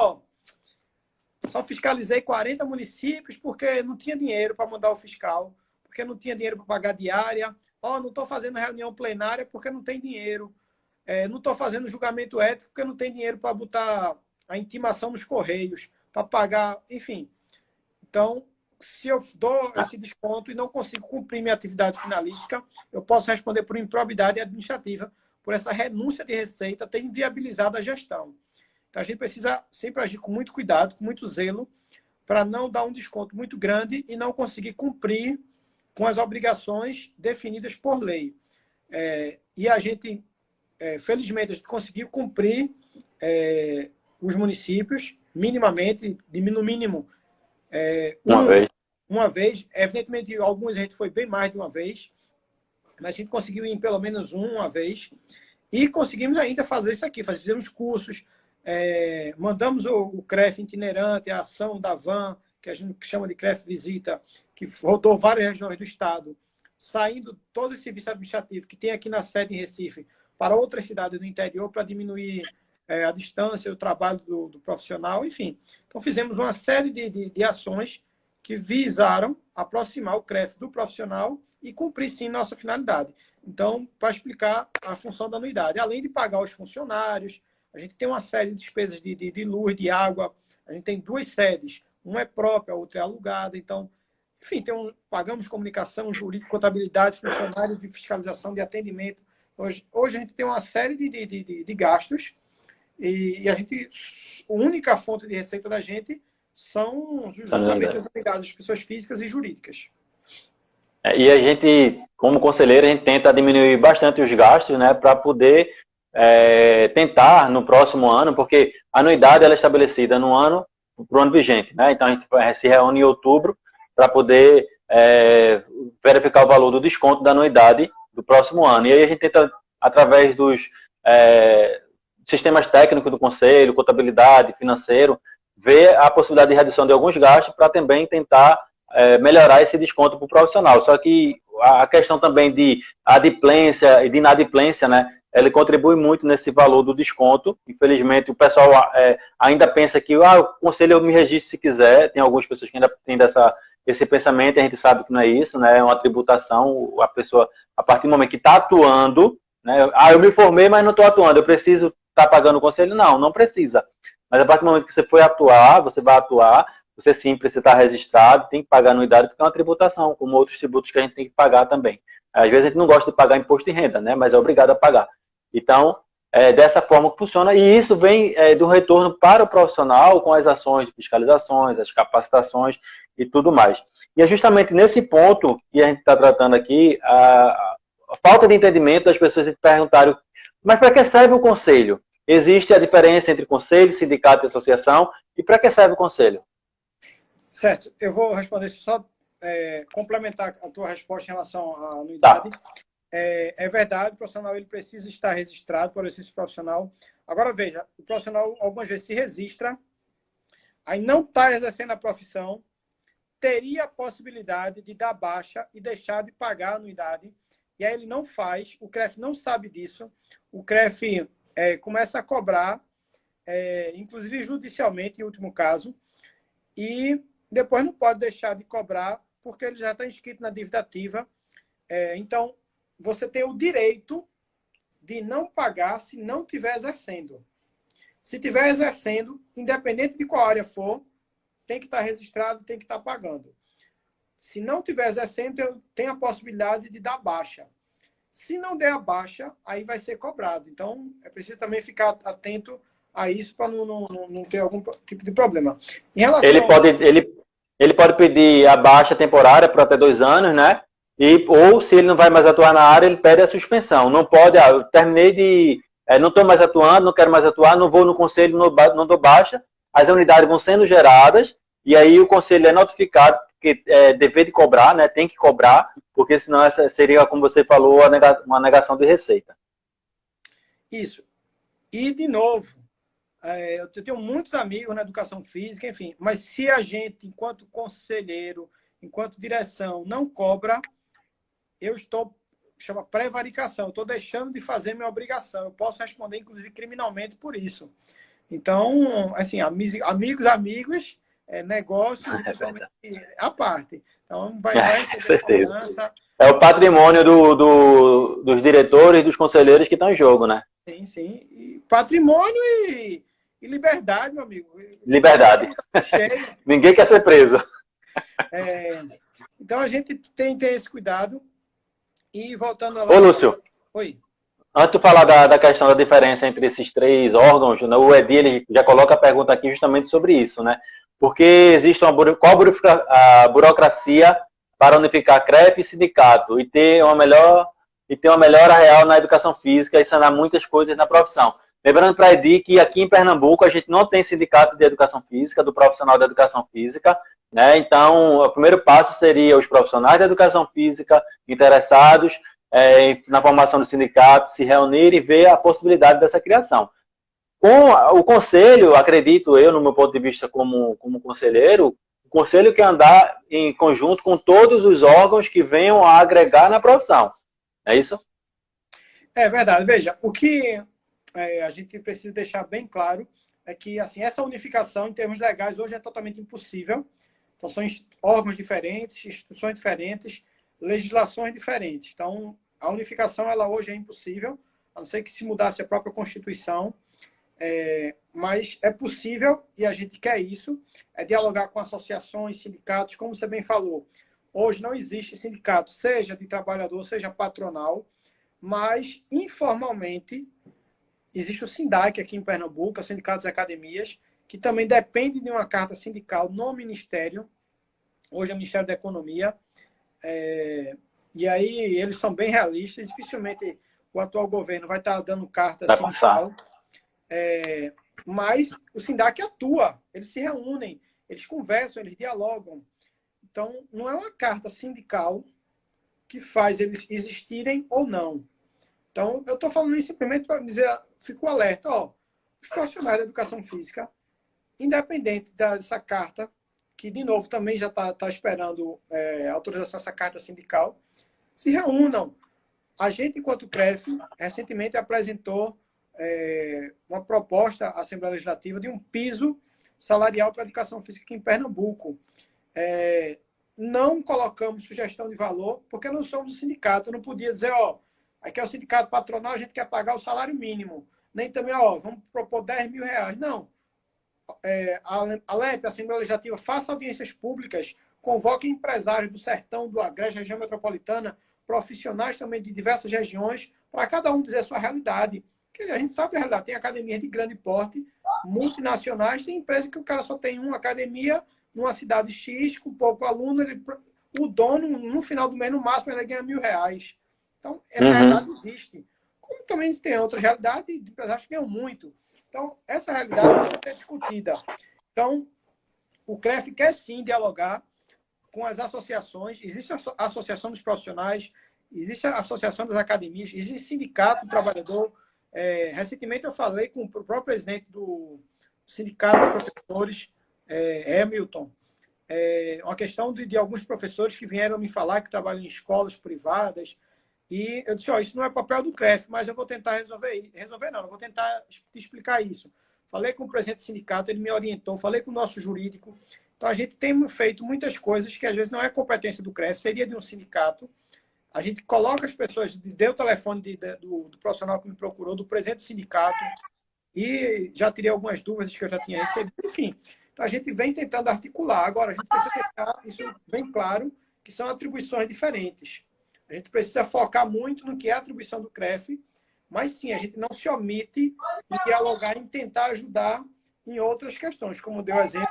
só fiscalizei 40 municípios porque não tinha dinheiro para mandar o fiscal. porque não tinha dinheiro para pagar diária. Não estou fazendo reunião plenária porque não tem dinheiro. Não estou fazendo julgamento ético porque não tem dinheiro para botar a intimação nos correios, para pagar, enfim. Então, se eu dou esse desconto e não consigo cumprir minha atividade finalística, eu posso responder por improbidade administrativa, por essa renúncia de receita ter inviabilizado a gestão. Então, a gente precisa sempre agir com muito cuidado, com muito zelo, para não dar um desconto muito grande e não conseguir cumprir com as obrigações definidas por lei. E a gente, felizmente, a gente conseguiu cumprir os municípios minimamente, no mínimo, uma vez. Evidentemente, alguns a gente foi bem mais de uma vez, mas a gente conseguiu ir em pelo menos uma vez e conseguimos ainda fazer isso aqui. Fizemos cursos, mandamos o CREF itinerante, a ação da van, que a gente chama de CREF Visita, que rodou várias regiões do estado, saindo todo esse serviço administrativo que tem aqui na sede em Recife para outras cidades do interior para diminuir a distância, o trabalho do profissional, enfim. Então, fizemos uma série de ações que visaram aproximar o CREF do profissional e cumprir, sim, nossa finalidade. Então, para explicar a função da anuidade, além de pagar os funcionários, a gente tem uma série de despesas de luz, de água, a gente tem 2 sedes, uma é própria, a outra é alugada, então, enfim, pagamos comunicação, jurídico, contabilidade, funcionário de fiscalização, de atendimento. Hoje a gente tem uma série de gastos e a única fonte de receita da gente são justamente as unidades das pessoas físicas e jurídicas. E a gente, como conselheiro, a gente tenta diminuir bastante os gastos, né, para poder tentar no próximo ano, porque a anuidade ela é estabelecida no ano, para o ano vigente, né? Então a gente se reúne em outubro para poder verificar o valor do desconto da anuidade do próximo ano. E aí a gente tenta, através dos sistemas técnicos do conselho, contabilidade, financeiro, ver a possibilidade de redução de alguns gastos para também tentar melhorar esse desconto para o profissional. Só que a questão também de adimplência e de inadimplência, né, ele contribui muito nesse valor do desconto. Infelizmente, o pessoal ainda pensa que o conselho eu me registro se quiser. Tem algumas pessoas que ainda têm esse pensamento, e a gente sabe que não é isso, né? É uma tributação. A pessoa, a partir do momento que está atuando, né? Eu me formei, mas não estou atuando, eu preciso estar pagando o conselho? Não, não precisa. Mas a partir do momento que você for atuar, você vai atuar, você sim precisa estar registrado, tem que pagar anuidade, porque é uma tributação, como outros tributos que a gente tem que pagar também. Às vezes a gente não gosta de pagar imposto de renda, né? Mas é obrigado a pagar. Então, dessa forma que funciona, e isso vem do retorno para o profissional com as ações de fiscalizações, as capacitações e tudo mais. E é justamente nesse ponto que a gente está tratando aqui, a falta de entendimento das pessoas que perguntaram, mas para que serve o conselho? Existe a diferença entre conselho, sindicato e associação, e para que serve o conselho? Certo, eu vou responder só, complementar a tua resposta em relação à anuidade. Tá. É verdade, o profissional ele precisa estar registrado para o exercício profissional. Agora, veja, o profissional algumas vezes se registra, aí não está exercendo a profissão, teria a possibilidade de dar baixa e deixar de pagar a anuidade, e aí ele não faz, o CREF não sabe disso, o CREF começa a cobrar, inclusive judicialmente, em último caso, e depois não pode deixar de cobrar, porque ele já está inscrito na dívida ativa. Então, você tem o direito de não pagar se não estiver exercendo. Se estiver exercendo, independente de qual área for, tem que estar registrado, tem que estar pagando. Se não estiver exercendo, tem a possibilidade de dar baixa. Se não der a baixa, aí vai ser cobrado. Então, é preciso também ficar atento a isso para não ter algum tipo de problema. Em relação... Ele pode pedir a baixa temporária por até 2 anos, né? Ou se ele não vai mais atuar na área, ele pede a suspensão. Não pode, eu terminei não estou mais atuando, não quero mais atuar, não vou no conselho, não dou baixa. As unidades vão sendo geradas e aí o conselho é notificado que é dever de cobrar, né? Tem que cobrar, porque senão essa seria, como você falou, uma negação de receita. Isso. E, de novo, eu tenho muitos amigos na educação física, enfim, mas se a gente, enquanto conselheiro, enquanto direção, não cobra, eu estou, chama prevaricação, eu estou deixando de fazer minha obrigação. Eu posso responder, inclusive, criminalmente por isso. Então, assim, amigos, negócios e É principalmente verdade. à parte. Então, vai Com receber certeza. cobrança. É o patrimônio dos diretores, dos conselheiros que estão em jogo, né? Sim, sim. E patrimônio e liberdade, meu amigo. Liberdade. Cheio. Ninguém quer ser preso. Então, a gente tem que ter esse cuidado. E voltando Ô, lá... Lúcio, Oi. antes de falar da questão da diferença entre esses três órgãos, né, o Edi ele já coloca a pergunta aqui justamente sobre isso, né? Porque existe qual a burocracia para unificar CREF e sindicato e ter uma melhora real na educação física e sanar muitas coisas na profissão. Lembrando para a Edi que aqui em Pernambuco a gente não tem sindicato de educação física, do profissional da educação física, né? Então, o primeiro passo seria os profissionais da educação física interessados na formação do sindicato, se reunir e ver a possibilidade dessa criação. Com o conselho, acredito eu, no meu ponto de vista como conselheiro, o conselho quer andar em conjunto com todos os órgãos que venham a agregar na profissão. É isso? É verdade. Veja, o que a gente precisa deixar bem claro é que assim, essa unificação em termos legais hoje é totalmente impossível. Então, são órgãos diferentes, instituições diferentes, legislações diferentes. Então, a unificação ela hoje é impossível, a não ser que se mudasse a própria Constituição. Mas é possível, e a gente quer isso, dialogar com associações, sindicatos, como você bem falou. Hoje não existe sindicato, seja de trabalhador, seja patronal, mas informalmente existe o SINDAC aqui em Pernambuco, o Sindicato das Academias, que também depende de uma carta sindical no Ministério, hoje é o Ministério da Economia, e aí eles são bem realistas, dificilmente o atual governo vai estar dando carta Vai sindical. passar. Mas o SINDAC atua, eles se reúnem, eles conversam, eles dialogam. Então, não é uma carta sindical que faz eles existirem ou não. Então, eu estou falando isso simplesmente para dizer, fico alerta, os profissionais da educação física, independente dessa carta, que, de novo, também já está esperando autorização dessa carta sindical, se reúnam. A gente, enquanto CREF, recentemente apresentou uma proposta à Assembleia Legislativa de um piso salarial para a educação física aqui em Pernambuco. Não colocamos sugestão de valor, porque não somos o sindicato. Eu não podia dizer, aqui é o sindicato patronal, a gente quer pagar o salário mínimo. Nem também, vamos propor 10 mil reais. Não. A LEP, a Assembleia Legislativa, faça audiências públicas, convoque empresários do Sertão, do Agreste, região metropolitana, profissionais também de diversas regiões, para cada um dizer a sua realidade. Porque a gente sabe a realidade. Tem academias de grande porte, multinacionais, tem empresa que o cara só tem uma academia numa cidade X, com pouco aluno, o dono, no final do mês, no máximo, ele ganha R$1.000. Então, essa realidade existe. Como também tem outras realidades de empresários que ganham muito. Então, essa realidade precisa ser discutida. Então, o CREF quer sim dialogar com as associações. Existe a Associação dos Profissionais, existe a Associação das Academias, existe o Sindicato do Trabalhador. Recentemente eu falei com o próprio presidente do Sindicato dos Professores, Hamilton, uma questão de alguns professores que vieram me falar que trabalham em escolas privadas, e eu disse, isso não é papel do CREF, mas eu vou tentar resolver não, eu vou tentar te explicar isso. Falei com o presidente do sindicato, ele me orientou, falei com o nosso jurídico. Então, a gente tem feito muitas coisas que, às vezes, não é competência do CREF, seria de um sindicato. A gente coloca as pessoas, deu o telefone do profissional que me procurou, do presidente do sindicato, e já tirei algumas dúvidas que eu já tinha recebido. Enfim, então a gente vem tentando articular. Agora, a gente precisa deixar isso bem claro, que são atribuições diferentes. A gente precisa focar muito no que é a atribuição do CREF, mas sim, a gente não se omite em dialogar, em tentar ajudar em outras questões, como deu exemplo,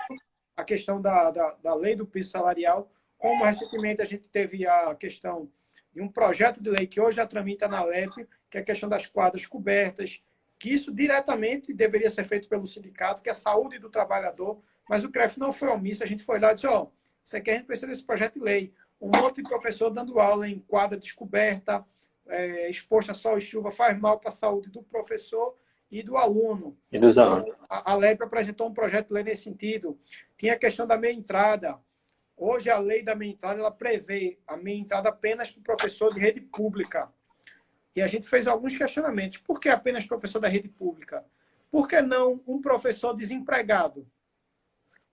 a questão da lei do piso salarial, como recentemente a gente teve a questão de um projeto de lei que hoje já tramita na LEP, que é a questão das quadras cobertas, que isso diretamente deveria ser feito pelo sindicato, que é a saúde do trabalhador, mas o CREF não foi omisso, a gente foi lá e disse, isso aqui a gente precisa desse projeto de lei. Um monte de professor dando aula em quadra descoberta, exposto a sol e chuva, faz mal para a saúde do professor e do aluno. E dos alunos. Então, a LEP apresentou um projeto de lei nesse sentido. Tinha a questão da meia entrada. Hoje, a lei da meia entrada, ela prevê a meia entrada apenas para o professor de rede pública. E a gente fez alguns questionamentos. Por que apenas professor da rede pública? Por que não um professor desempregado?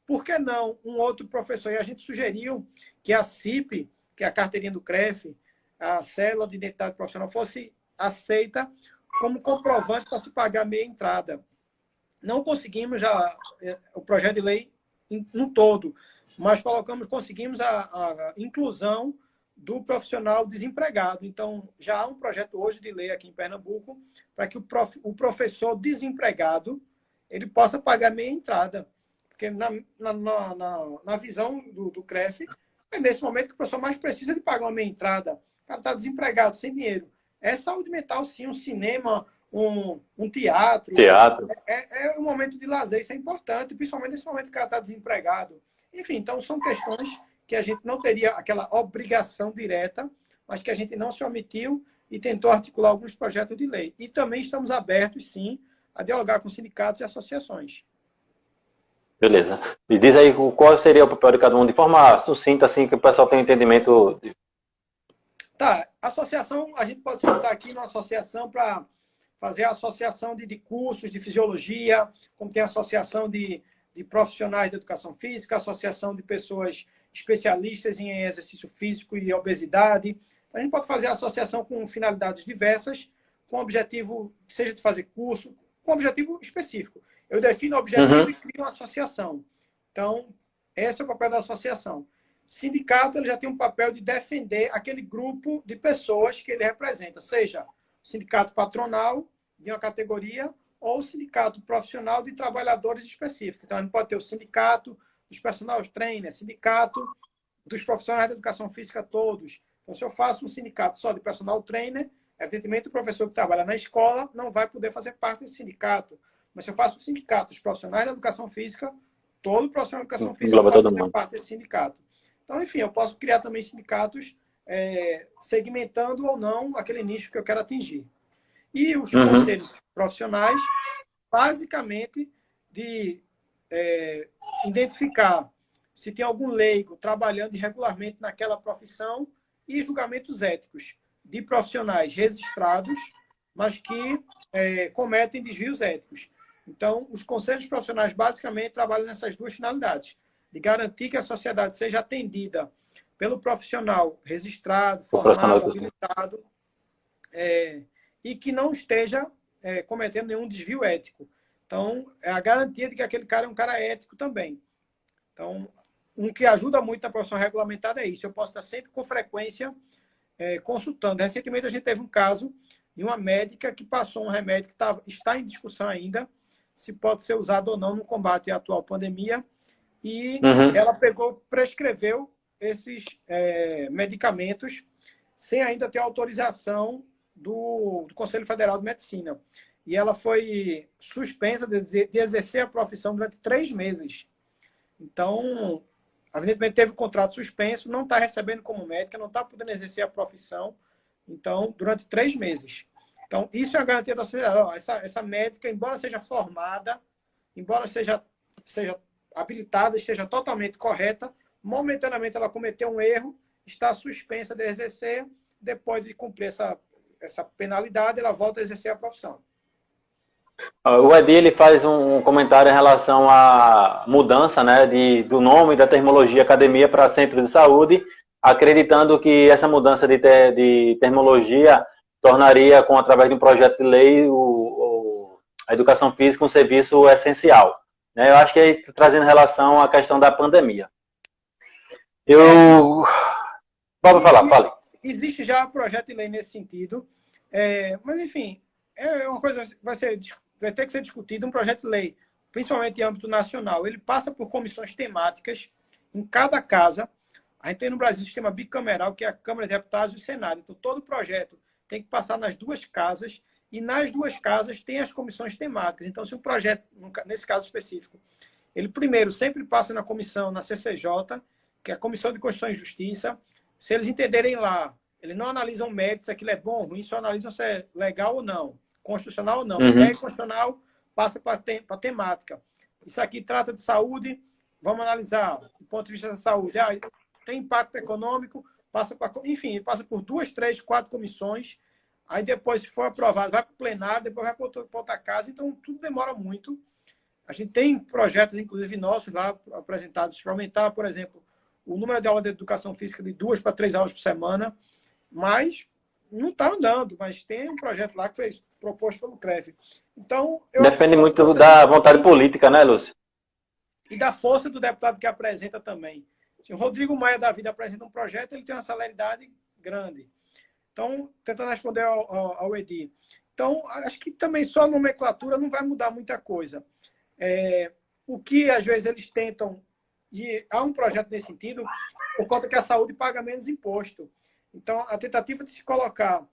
por que não um outro professor? E a gente sugeriu que a CIP, que é a carteirinha do CREF, a célula de identidade profissional, fosse aceita como comprovante para se pagar meia entrada. Não conseguimos o projeto de lei no todo, mas conseguimos a inclusão do profissional desempregado. Então, já há um projeto hoje de lei aqui em Pernambuco para que o professor desempregado ele possa pagar meia entrada. Porque na visão do CREF, é nesse momento que o professor mais precisa de pagar uma meia entrada. O cara está desempregado, sem dinheiro. É saúde mental, sim, um cinema, um teatro. É um momento de lazer, isso é importante, principalmente nesse momento que o cara está desempregado. Enfim, então são questões que a gente não teria aquela obrigação direta, mas que a gente não se omitiu e tentou articular alguns projetos de lei. E também estamos abertos, sim, a dialogar com sindicatos e associações. Beleza. E diz aí qual seria o papel de cada um, de forma sucinta, assim, que o pessoal tenha entendimento. Tá, associação, a gente pode soltar aqui numa associação para fazer a associação de cursos de fisiologia, como tem a associação de profissionais de educação física, associação de pessoas especialistas em exercício físico e obesidade. A gente pode fazer a associação com finalidades diversas, com objetivo, seja de fazer curso, com objetivo específico. Eu defino o objetivo e crio uma associação. Então, esse é o papel da associação. Sindicato ele já tem um papel de defender aquele grupo de pessoas que ele representa, seja o sindicato patronal de uma categoria ou o sindicato profissional de trabalhadores específicos. Então, a gente pode ter o sindicato dos personal trainers, sindicato dos profissionais de educação física todos. Então, se eu faço um sindicato só de personal trainer, evidentemente o professor que trabalha na escola não vai poder fazer parte desse sindicato. Mas se eu faço um sindicato dos profissionais da educação física, todo profissional de educação física pode fazer parte desse sindicato. Então, enfim, eu posso criar também sindicatos segmentando ou não aquele nicho que eu quero atingir. E os conselhos profissionais, basicamente, de identificar se tem algum leigo trabalhando irregularmente naquela profissão e julgamentos éticos de profissionais registrados, mas que cometem desvios éticos. Então, os conselhos profissionais basicamente trabalham nessas duas finalidades, de garantir que a sociedade seja atendida pelo profissional registrado, formado, habilitado, e que não esteja cometendo nenhum desvio ético. Então, é a garantia de que aquele cara é um cara ético também. Então, um que ajuda muito na profissão regulamentada é isso. Eu posso estar sempre com frequência consultando. Recentemente, a gente teve um caso de uma médica que passou um remédio que está em discussão ainda, se pode ser usado ou não no combate à atual pandemia, e ela prescreveu esses medicamentos sem ainda ter autorização do Conselho Federal de Medicina. E ela foi suspensa de exercer a profissão durante 3 meses. Então, evidentemente, teve o contrato suspenso, não está recebendo como médica, não está podendo exercer a profissão, então, durante 3 meses. Então, isso é a garantia da sociedade. Essa médica, embora seja formada, embora seja habilitada, esteja totalmente correta, momentaneamente ela cometeu um erro, está suspensa de exercer, depois de cumprir essa penalidade, ela volta a exercer a profissão. O Edi ele faz um comentário em relação à mudança, né, do nome da terminologia academia para centro de saúde, acreditando que essa mudança de terminologia tornaria, através de um projeto de lei, a educação física um serviço essencial. Né? Eu acho que aí, trazendo relação à questão da pandemia. Vamos falar, fale. Existe já um projeto de lei nesse sentido, mas, enfim, é uma coisa que vai ter que ser discutida. Um projeto de lei, principalmente em âmbito nacional, ele passa por comissões temáticas em cada casa. A gente tem no Brasil o sistema bicameral, que é a Câmara de Deputados e o Senado. Então, todo projeto tem que passar nas 2 casas, e nas 2 casas tem as comissões temáticas. Então, se um projeto, nesse caso específico, ele primeiro sempre passa na comissão, na CCJ, que é a Comissão de Constituição e Justiça. Se eles entenderem lá, eles não analisam méritos, se aquilo é bom ou ruim, só analisam se é legal ou não, constitucional ou não. É constitucional, passa para a temática. Isso aqui trata de saúde, vamos analisar do ponto de vista da saúde. Tem impacto econômico, passa por 2, 3, 4 comissões. Aí depois, se for aprovado, vai para o plenário, depois vai para outra casa. Então, tudo demora muito. A gente tem projetos, inclusive nossos, lá apresentados para aumentar, por exemplo, o número de aulas de educação física de 2 para 3 aulas por semana, mas não está andando. Mas tem um projeto lá que foi proposto pelo CREF. Então, depende muito da vontade política, né, Lúcio? E da força do deputado que apresenta também. Se o Rodrigo Maia da Vida apresenta um projeto, ele tem uma celeridade grande. Então, tentando responder ao Edi. Então, acho que também só a nomenclatura não vai mudar muita coisa. O que, às vezes, eles tentam, e há um projeto nesse sentido, por conta que a saúde paga menos imposto. Então, a tentativa de se colocar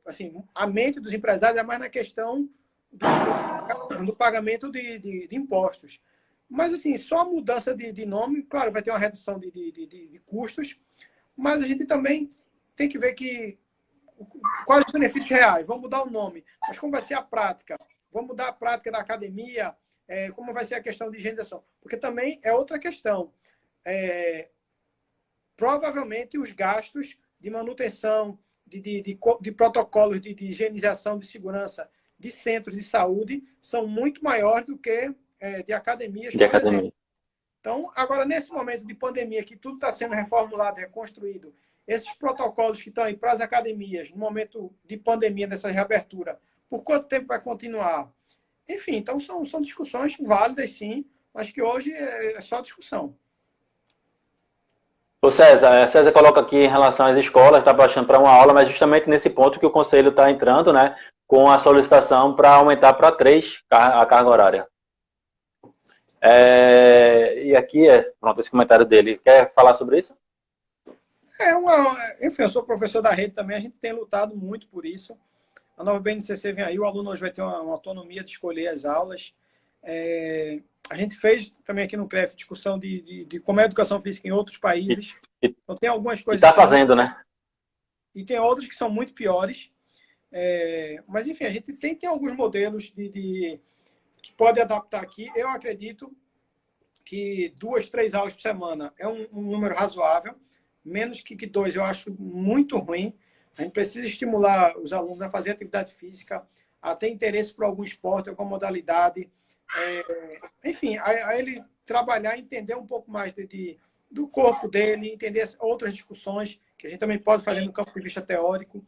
assim, a mente dos empresários é mais na questão do pagamento de impostos. Mas, assim, só a mudança de nome, claro, vai ter uma redução de custos, mas a gente também tem que ver quais os benefícios reais. Vamos mudar o nome, mas como vai ser a prática? Vamos mudar a prática da academia? Como vai ser a questão de higienização? Porque também é outra questão. Provavelmente os gastos de manutenção, de protocolos de higienização, de segurança de centros de saúde são muito maiores do que de academias, por exemplo. Então, agora, nesse momento de pandemia, que tudo está sendo reformulado, reconstruído, esses protocolos que estão aí para as academias, no momento de pandemia, dessa reabertura, por quanto tempo vai continuar? Enfim, então são discussões válidas, sim, mas que hoje é só discussão. Ô César coloca aqui em relação às escolas, está baixando para uma aula, mas justamente nesse ponto que o Conselho está entrando, né, com a solicitação para aumentar para 3 a carga horária. E aqui pronto, esse comentário dele. Quer falar sobre isso? Enfim, eu sou professor da rede também, a gente tem lutado muito por isso. A nova BNCC vem aí, o aluno hoje vai ter uma autonomia de escolher as aulas. A gente fez também aqui no CREF discussão de como é a educação física em outros países. Então tem algumas coisas... Está fazendo, né? E tem outras que são muito piores. Mas, enfim, a gente tem alguns modelos que pode adaptar aqui. Eu acredito que 2, 3 aulas por semana é um número razoável. Menos que 2 eu acho muito ruim. A gente precisa estimular os alunos a fazer atividade física, a ter interesse por algum esporte, alguma modalidade. Enfim, a ele trabalhar, entender um pouco mais do corpo dele, entender outras discussões que a gente também pode fazer no campo de vista teórico.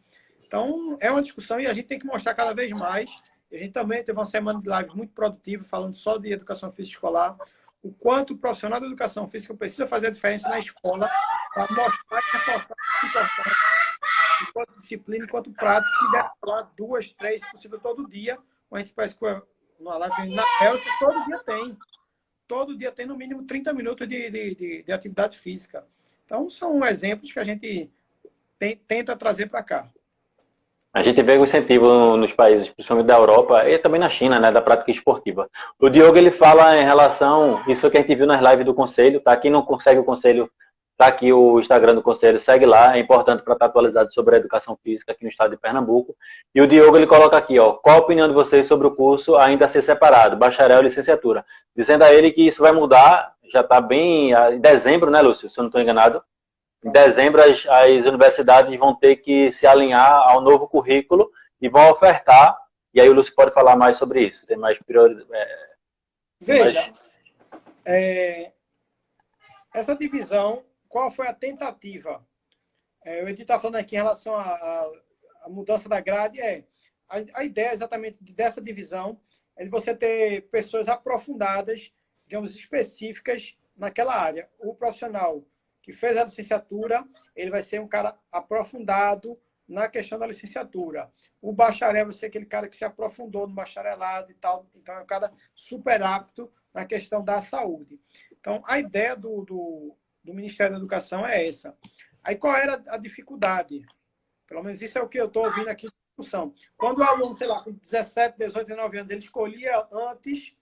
Então, é uma discussão e a gente tem que mostrar cada vez mais. A gente também teve uma semana de live muito produtiva, falando só de educação física escolar, o quanto o profissional da educação física precisa fazer a diferença na escola para mostrar e reforçar a importância enquanto disciplina, enquanto prática, que deve falar 2, 3, se possível, todo dia. A gente parece que na live na Bélgica, todo dia tem no mínimo 30 minutos de atividade física. Então, são exemplos que a gente tenta trazer para cá. A gente vê o incentivo nos países, principalmente da Europa, e também na China, né, da prática esportiva. O Diogo, ele fala em relação, isso foi o que a gente viu nas lives do Conselho, tá? Quem não consegue o Conselho, tá aqui o Instagram do Conselho, segue lá, é importante para estar atualizado sobre a educação física aqui no estado de Pernambuco. E o Diogo, ele coloca aqui, qual a opinião de vocês sobre o curso ainda a ser separado, bacharel e licenciatura? Dizendo a ele que isso vai mudar, já está bem, em dezembro, né, Lúcio, se eu não estou enganado? Em dezembro, as universidades vão ter que se alinhar ao novo currículo e vão ofertar, e aí o Lúcio pode falar mais sobre isso, tem mais prioridade. Veja, essa divisão, qual foi a tentativa? O Edi está falando aqui em relação à mudança da grade. A ideia exatamente dessa divisão é de você ter pessoas aprofundadas, digamos, específicas naquela área. O profissional que fez a licenciatura, ele vai ser um cara aprofundado na questão da licenciatura. O bacharel vai ser aquele cara que se aprofundou no bacharelado e tal. Então, é um cara super apto na questão da saúde. Então, a ideia do Ministério da Educação é essa. Aí, qual era a dificuldade? Pelo menos isso é o que eu estou ouvindo aqui na discussão. Quando o aluno, sei lá, com 17, 18, 19 anos, ele escolhia antes...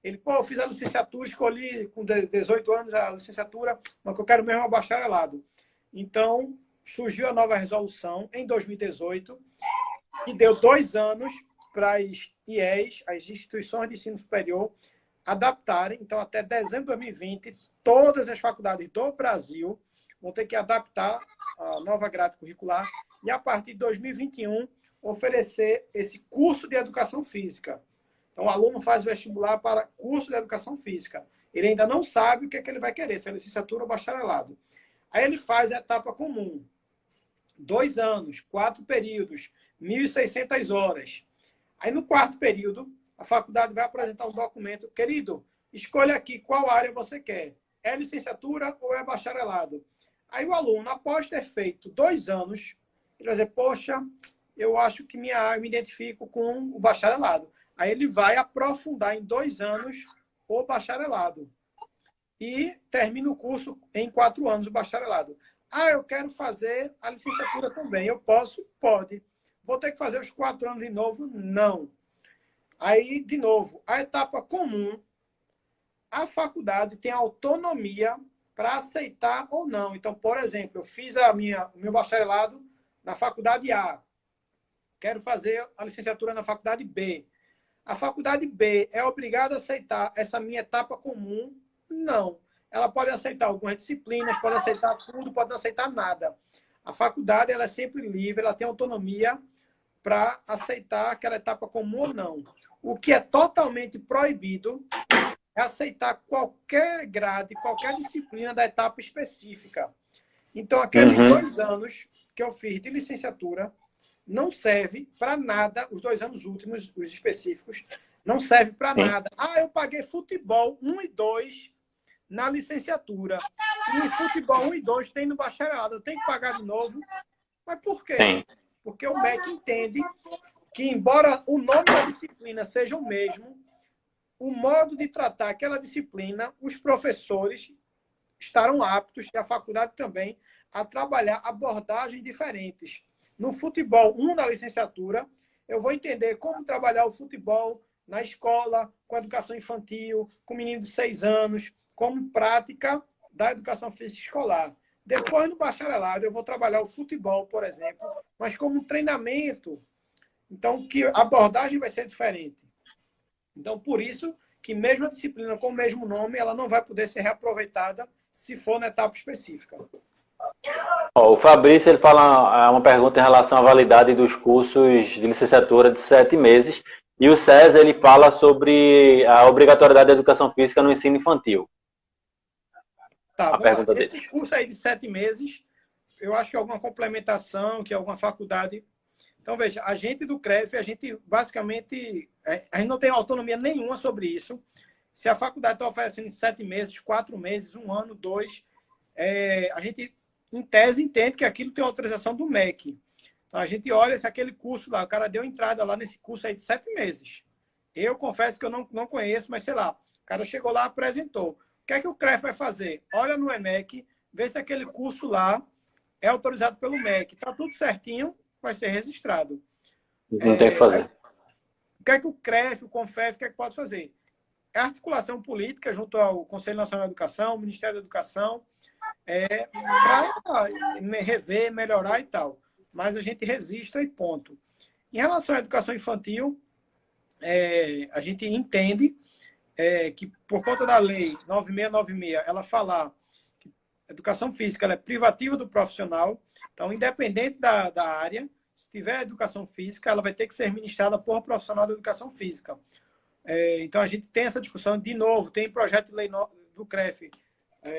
eu fiz a licenciatura, escolhi com 18 anos a licenciatura, mas que eu quero mesmo é o bacharelado. Então, surgiu a nova resolução em 2018, que deu 2 anos para as IES, as instituições de ensino superior, adaptarem. Então, até dezembro de 2020, todas as faculdades do Brasil vão ter que adaptar a nova grade curricular e, a partir de 2021, oferecer esse curso de educação física. Então, Então, o aluno faz vestibular para curso de educação física. Ele ainda não sabe o que é que ele vai querer, se é licenciatura ou bacharelado. Aí ele faz a etapa comum. 2 anos, 4 períodos, 1.600 horas. Aí, no quarto período, a faculdade vai apresentar um documento. Querido, escolha aqui qual área você quer. É licenciatura ou é bacharelado? Aí o aluno, após ter feito 2 anos, ele vai dizer, poxa, eu acho que eu me identifico com o bacharelado. Aí ele vai aprofundar em 2 anos o bacharelado. E termina o curso em 4 anos, o bacharelado. Ah, eu quero fazer a licenciatura também. Eu posso? Pode. Vou ter que fazer os 4 anos de novo? Não. Aí, de novo, a etapa comum, a faculdade tem autonomia para aceitar ou não. Então, por exemplo, eu fiz o meu bacharelado na faculdade A. Quero fazer a licenciatura na faculdade B. A faculdade B é obrigada a aceitar essa minha etapa comum? Não. Ela pode aceitar algumas disciplinas, pode aceitar tudo, pode não aceitar nada. A faculdade ela é sempre livre, ela tem autonomia para aceitar aquela etapa comum ou não. O que é totalmente proibido é aceitar qualquer grade, qualquer disciplina da etapa específica. Então, aqueles 2 anos que eu fiz de licenciatura não serve para nada, os 2 anos últimos, os específicos, não serve para nada. Ah, eu paguei futebol 1 e 2 na licenciatura. E futebol 1 e 2 tem no bacharelado. Eu tenho que pagar de novo. Mas por quê? Sim. Porque o MEC entende que, embora o nome da disciplina seja o mesmo, o modo de tratar aquela disciplina, os professores estarão aptos, e a faculdade também, a trabalhar abordagens diferentes. No futebol 1 da licenciatura, eu vou entender como trabalhar o futebol na escola, com a educação infantil, com meninos de 6 anos, como prática da educação física escolar. Depois, no bacharelado, eu vou trabalhar o futebol, por exemplo, mas como um treinamento. Então, que a abordagem vai ser diferente. Então, por isso que mesmo a disciplina com o mesmo nome, ela não vai poder ser reaproveitada se for na etapa específica. O Fabrício ele fala uma pergunta em relação à validade dos cursos de licenciatura de 7 meses. E o César ele fala sobre a obrigatoriedade da educação física no ensino infantil. Tá, vamos lá. Esse curso aí de 7 meses, eu acho que é alguma complementação, que é alguma faculdade. Então, veja, a gente do CREF, a gente basicamente, a gente não tem autonomia nenhuma sobre isso. Se a faculdade está oferecendo 7 meses, 4 meses, 1 ano, 2, a gente, em tese, entende que aquilo tem autorização do MEC. Então, a gente olha se aquele curso lá, o cara deu entrada lá nesse curso aí de 7 meses. Eu confesso que eu não conheço, mas sei lá, o cara chegou lá, apresentou. O que é que o CREF vai fazer? Olha no EMEC, vê se aquele curso lá é autorizado pelo MEC. Está tudo certinho, vai ser registrado. Não tem o que fazer. O que é que o CREF, o CONFEF, o que é que pode fazer? É articulação política junto ao Conselho Nacional de Educação, Ministério da Educação, para rever, melhorar e tal. Mas a gente registra e ponto. Em relação à educação infantil, a gente entende que, por conta da lei 9696, ela falar que a educação física ela é privativa do profissional, então, independente da área, se tiver educação física, ela vai ter que ser ministrada por profissional da educação física. Então, a gente tem essa discussão de novo, tem projeto de lei do CREF,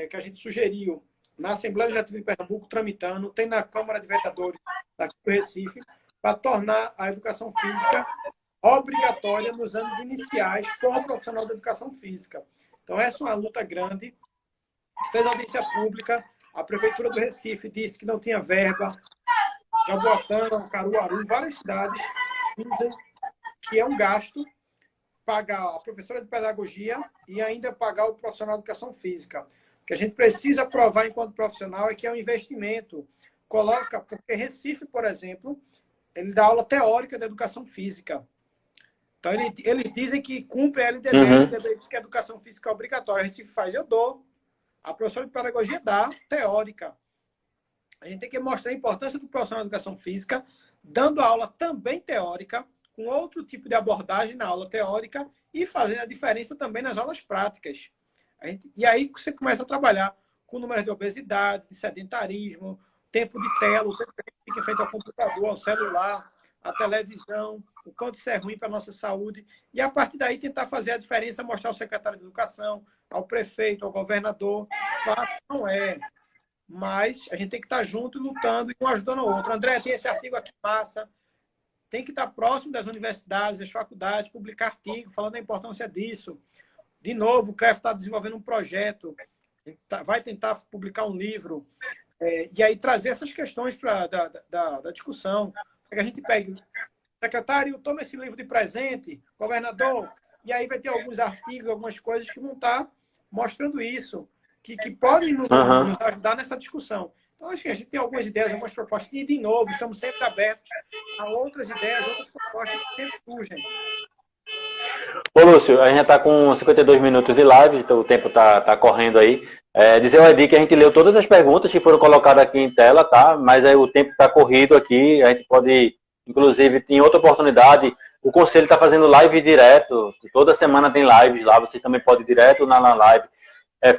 que a gente sugeriu na Assembleia Legislativa de Pernambuco, tramitando, tem na Câmara de Vereadores daqui do Recife, para tornar a educação física obrigatória nos anos iniciais por um profissional da educação física. Então, essa é uma luta grande. Fez audiência pública, a Prefeitura do Recife disse que não tinha verba, Jaboatão, Caruaru, várias cidades dizem que é um gasto pagar a professora de pedagogia e ainda pagar o profissional de educação física. O que a gente precisa provar enquanto profissional é que é um investimento. Porque Recife, por exemplo, ele dá aula teórica de educação física. Então, eles dizem que cumpre a LDB, a LDB diz que a educação física é obrigatória. Recife faz, eu dou. A professora de pedagogia dá, teórica. A gente tem que mostrar a importância do profissional de educação física, dando aula também teórica, com outro tipo de abordagem na aula teórica e fazendo a diferença também nas aulas práticas. E aí você começa a trabalhar com números de obesidade, de sedentarismo, tempo de tela, o tempo que fica em frente ao computador, ao celular, a televisão, o quanto isso é ruim para a nossa saúde, e a partir daí tentar fazer a diferença, mostrar ao secretário de Educação, ao prefeito, ao governador. Fato não é, mas a gente tem que estar junto, lutando e um ajudando o outro. André, tem esse artigo aqui, massa, tem que estar próximo das universidades, das faculdades, publicar artigo falando da importância disso. De novo, o CREF está desenvolvendo um projeto, vai tentar publicar um livro, e aí trazer essas questões da discussão, para que a gente pegue, secretário, toma esse livro de presente, governador, e aí vai ter alguns artigos, algumas coisas que vão estar mostrando isso, que podem nos ajudar nessa discussão. Então, acho que a gente tem algumas ideias, algumas propostas, e, de novo, estamos sempre abertos a outras ideias, outras propostas que sempre surgem. Ô, Lúcio, a gente já está com 52 minutos de live, então o tempo está correndo aí. Dizer ao Edi que a gente leu todas as perguntas que foram colocadas aqui em tela, tá? Mas aí o tempo está corrido aqui, a gente pode, inclusive, em outra oportunidade, o Conselho está fazendo live direto, toda semana tem lives lá, vocês também podem ir direto na live.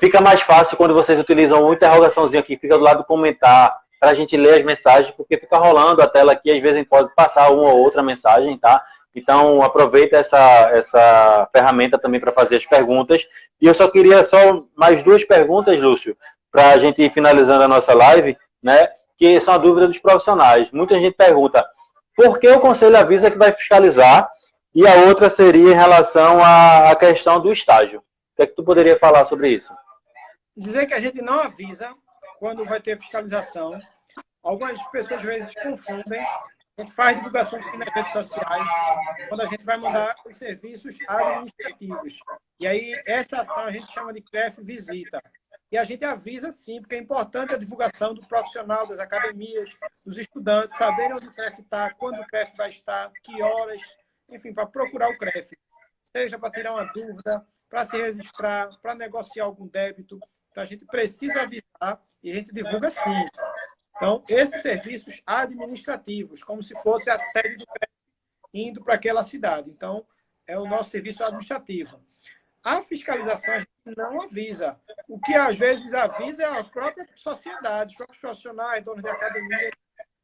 Fica mais fácil quando vocês utilizam uma interrogaçãozinha que fica do lado do comentar, para a gente ler as mensagens, porque fica rolando a tela aqui, às vezes a gente pode passar uma ou outra mensagem, tá? Então, aproveita essa ferramenta também para fazer as perguntas. E eu só queria mais duas perguntas, Lúcio, para a gente ir finalizando a nossa live, né? Que são a dúvida dos profissionais. Muita gente pergunta, por que o Conselho avisa que vai fiscalizar? E a outra seria em relação à questão do estágio. O que é que tu poderia falar sobre isso? Dizer que a gente não avisa quando vai ter fiscalização. Algumas pessoas, às vezes, confundem. A gente faz divulgação nas redes sociais quando a gente vai mandar os serviços administrativos. E aí, essa ação a gente chama de CREF Visita. E a gente avisa, sim, porque é importante a divulgação do profissional, das academias, dos estudantes, saberem onde o CREF está, quando o CREF vai estar, que horas, enfim, para procurar o CREF. Seja para tirar uma dúvida, para se registrar, para negociar algum débito. Então, a gente precisa avisar e a gente divulga, sim. Então, esses serviços administrativos, como se fosse a sede do CREF indo para aquela cidade. Então, é o nosso serviço administrativo. A fiscalização a gente não avisa. O que às vezes avisa é a própria sociedade, os próprios profissionais, donos de academia.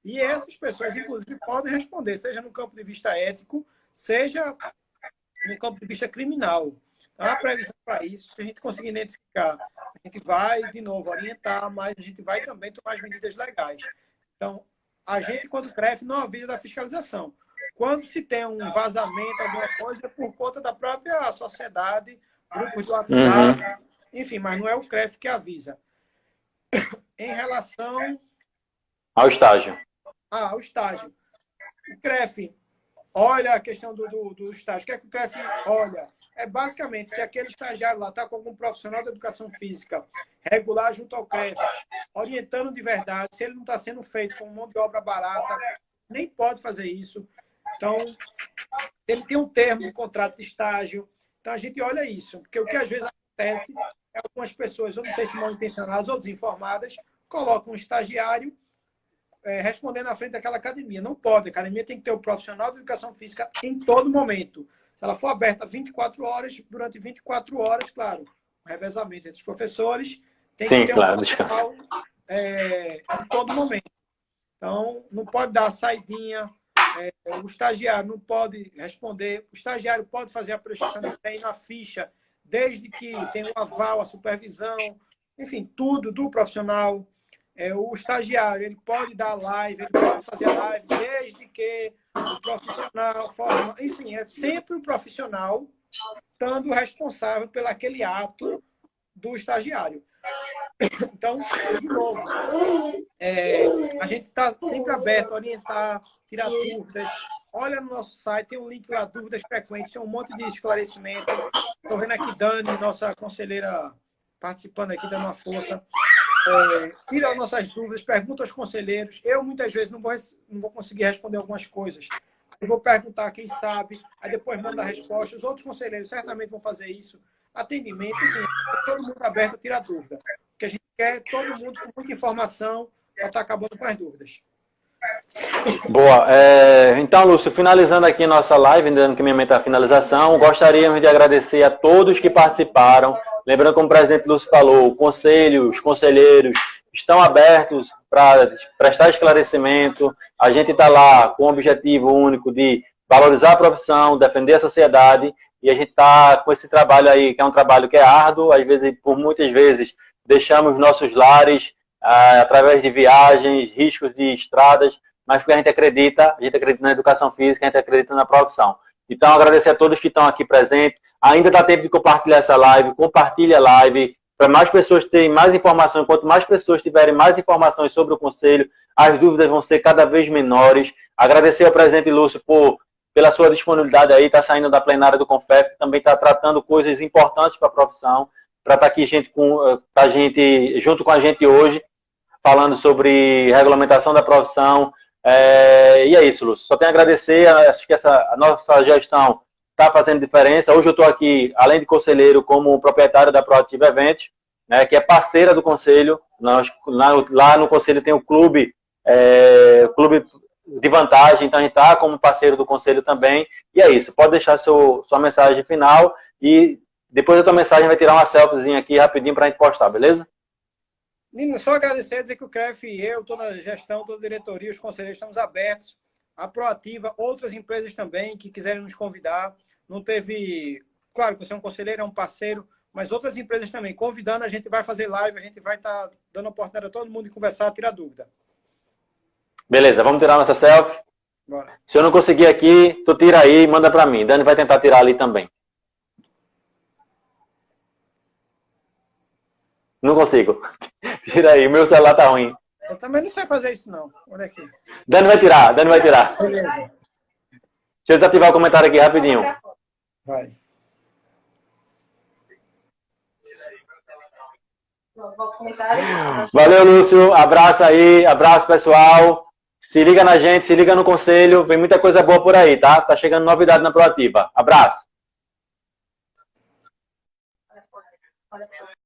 E essas pessoas, inclusive, podem responder, seja no campo de vista ético, seja no campo de vista criminal. Há previsão para isso. Se a gente conseguir identificar, a gente vai, de novo, orientar, mas a gente vai também tomar as medidas legais. Então, a gente, quando CREF, não avisa da fiscalização. Quando se tem um vazamento, alguma coisa, é por conta da própria sociedade, grupos do WhatsApp, enfim, mas não é o CREF que avisa. Em relação ao estágio. Ao estágio. O CREF olha a questão do estágio. O que é que o CREF olha? É basicamente, se aquele estagiário lá está com algum profissional da educação física regular junto ao CREF, orientando de verdade, se ele não está sendo feito com mão de obra barata, nem pode fazer isso. Então, ele tem um termo de contrato de estágio. Então, a gente olha isso. Porque o que às vezes acontece é algumas pessoas, eu não sei se mal intencionadas ou desinformadas, colocam um estagiário respondendo à frente daquela academia. Não pode. A academia tem que ter o profissional de educação física em todo momento. Se ela for aberta 24 horas, durante 24 horas, claro, o revezamento entre os professores tem que ter um profissional em todo momento. Então, não pode dar a saidinha, o estagiário não pode responder, o estagiário pode fazer a prestação de treino, a ficha, desde que tenha o aval, a supervisão, enfim, tudo do profissional. O estagiário, ele pode dar live, ele pode fazer a live, desde que o profissional forma... Enfim, é sempre o profissional estando responsável pelo aquele ato do estagiário. Então, de novo, a gente está sempre aberto a orientar, tirar dúvidas. Olha no nosso site, tem um link lá, dúvidas frequentes, tem um monte de esclarecimento. Estou vendo aqui Dani, nossa conselheira, participando aqui, dando uma força. Tira as nossas dúvidas, pergunta aos conselheiros. Eu, muitas vezes, não vou conseguir responder algumas coisas. Eu vou perguntar a quem sabe, aí depois manda a resposta. Os outros conselheiros certamente vão fazer isso. Atendimento, enfim, todo mundo aberto a tirar dúvida. O que a gente quer é todo mundo com muita informação para estar acabando com as dúvidas. Boa. Então, Lúcio, finalizando aqui nossa live, dando que minha a finalização, gostaríamos de agradecer a todos que participaram. Lembrando, como o presidente Lúcio falou, o conselho, os conselheiros estão abertos para prestar esclarecimento. A gente está lá com o objetivo único de valorizar a profissão, defender a sociedade, e a gente está com esse trabalho aí, que é um trabalho que é árduo, às vezes, por muitas vezes, deixamos nossos lares através de viagens, riscos de estradas, mas porque a gente acredita na educação física, a gente acredita na profissão. Então, agradecer a todos que estão aqui presentes. Ainda dá tempo de compartilhar essa live, compartilhe a live, para mais pessoas terem mais informação. Quanto mais pessoas tiverem mais informações sobre o Conselho, as dúvidas vão ser cada vez menores. Agradecer ao presidente Lúcio pela sua disponibilidade aí, está saindo da plenária do CONFEF, também está tratando coisas importantes para a profissão, para estar aqui junto com a gente hoje, falando sobre regulamentação da profissão. E é isso, Lúcio. Só tenho a agradecer, acho que a nossa gestão está fazendo diferença. Hoje eu estou aqui, além de conselheiro, como proprietário da Proativa Eventos, né, que é parceira do Conselho. Lá no Conselho tem o clube de vantagem, então a gente está como parceiro do Conselho também. E é isso, pode deixar sua mensagem final e depois da tua mensagem vai tirar uma selfiezinha aqui rapidinho para a gente postar, beleza? Nino, só agradecer, dizer que o CREF e eu, toda a gestão, toda a diretoria, os conselheiros, estamos abertos à Proativa, outras empresas também que quiserem nos convidar. Não teve... Claro que você é um conselheiro, é um parceiro, mas outras empresas também. Convidando, a gente vai fazer live, a gente vai estar dando a oportunidade a todo mundo de conversar, tirar dúvida. Beleza, vamos tirar nossa selfie? Bora. Se eu não conseguir aqui, tu tira aí e manda para mim. Dani vai tentar tirar ali também. Não consigo. Tira aí, meu celular tá ruim. Eu também não sei fazer isso, não. Olha aqui. Dani vai tirar. Beleza. Deixa eu desativar o comentário aqui rapidinho. Vai. Valeu, Lúcio. Abraço aí. Abraço, pessoal. Se liga na gente, se liga no Conselho. Vem muita coisa boa por aí, tá? Tá chegando novidade na Proativa. Abraço.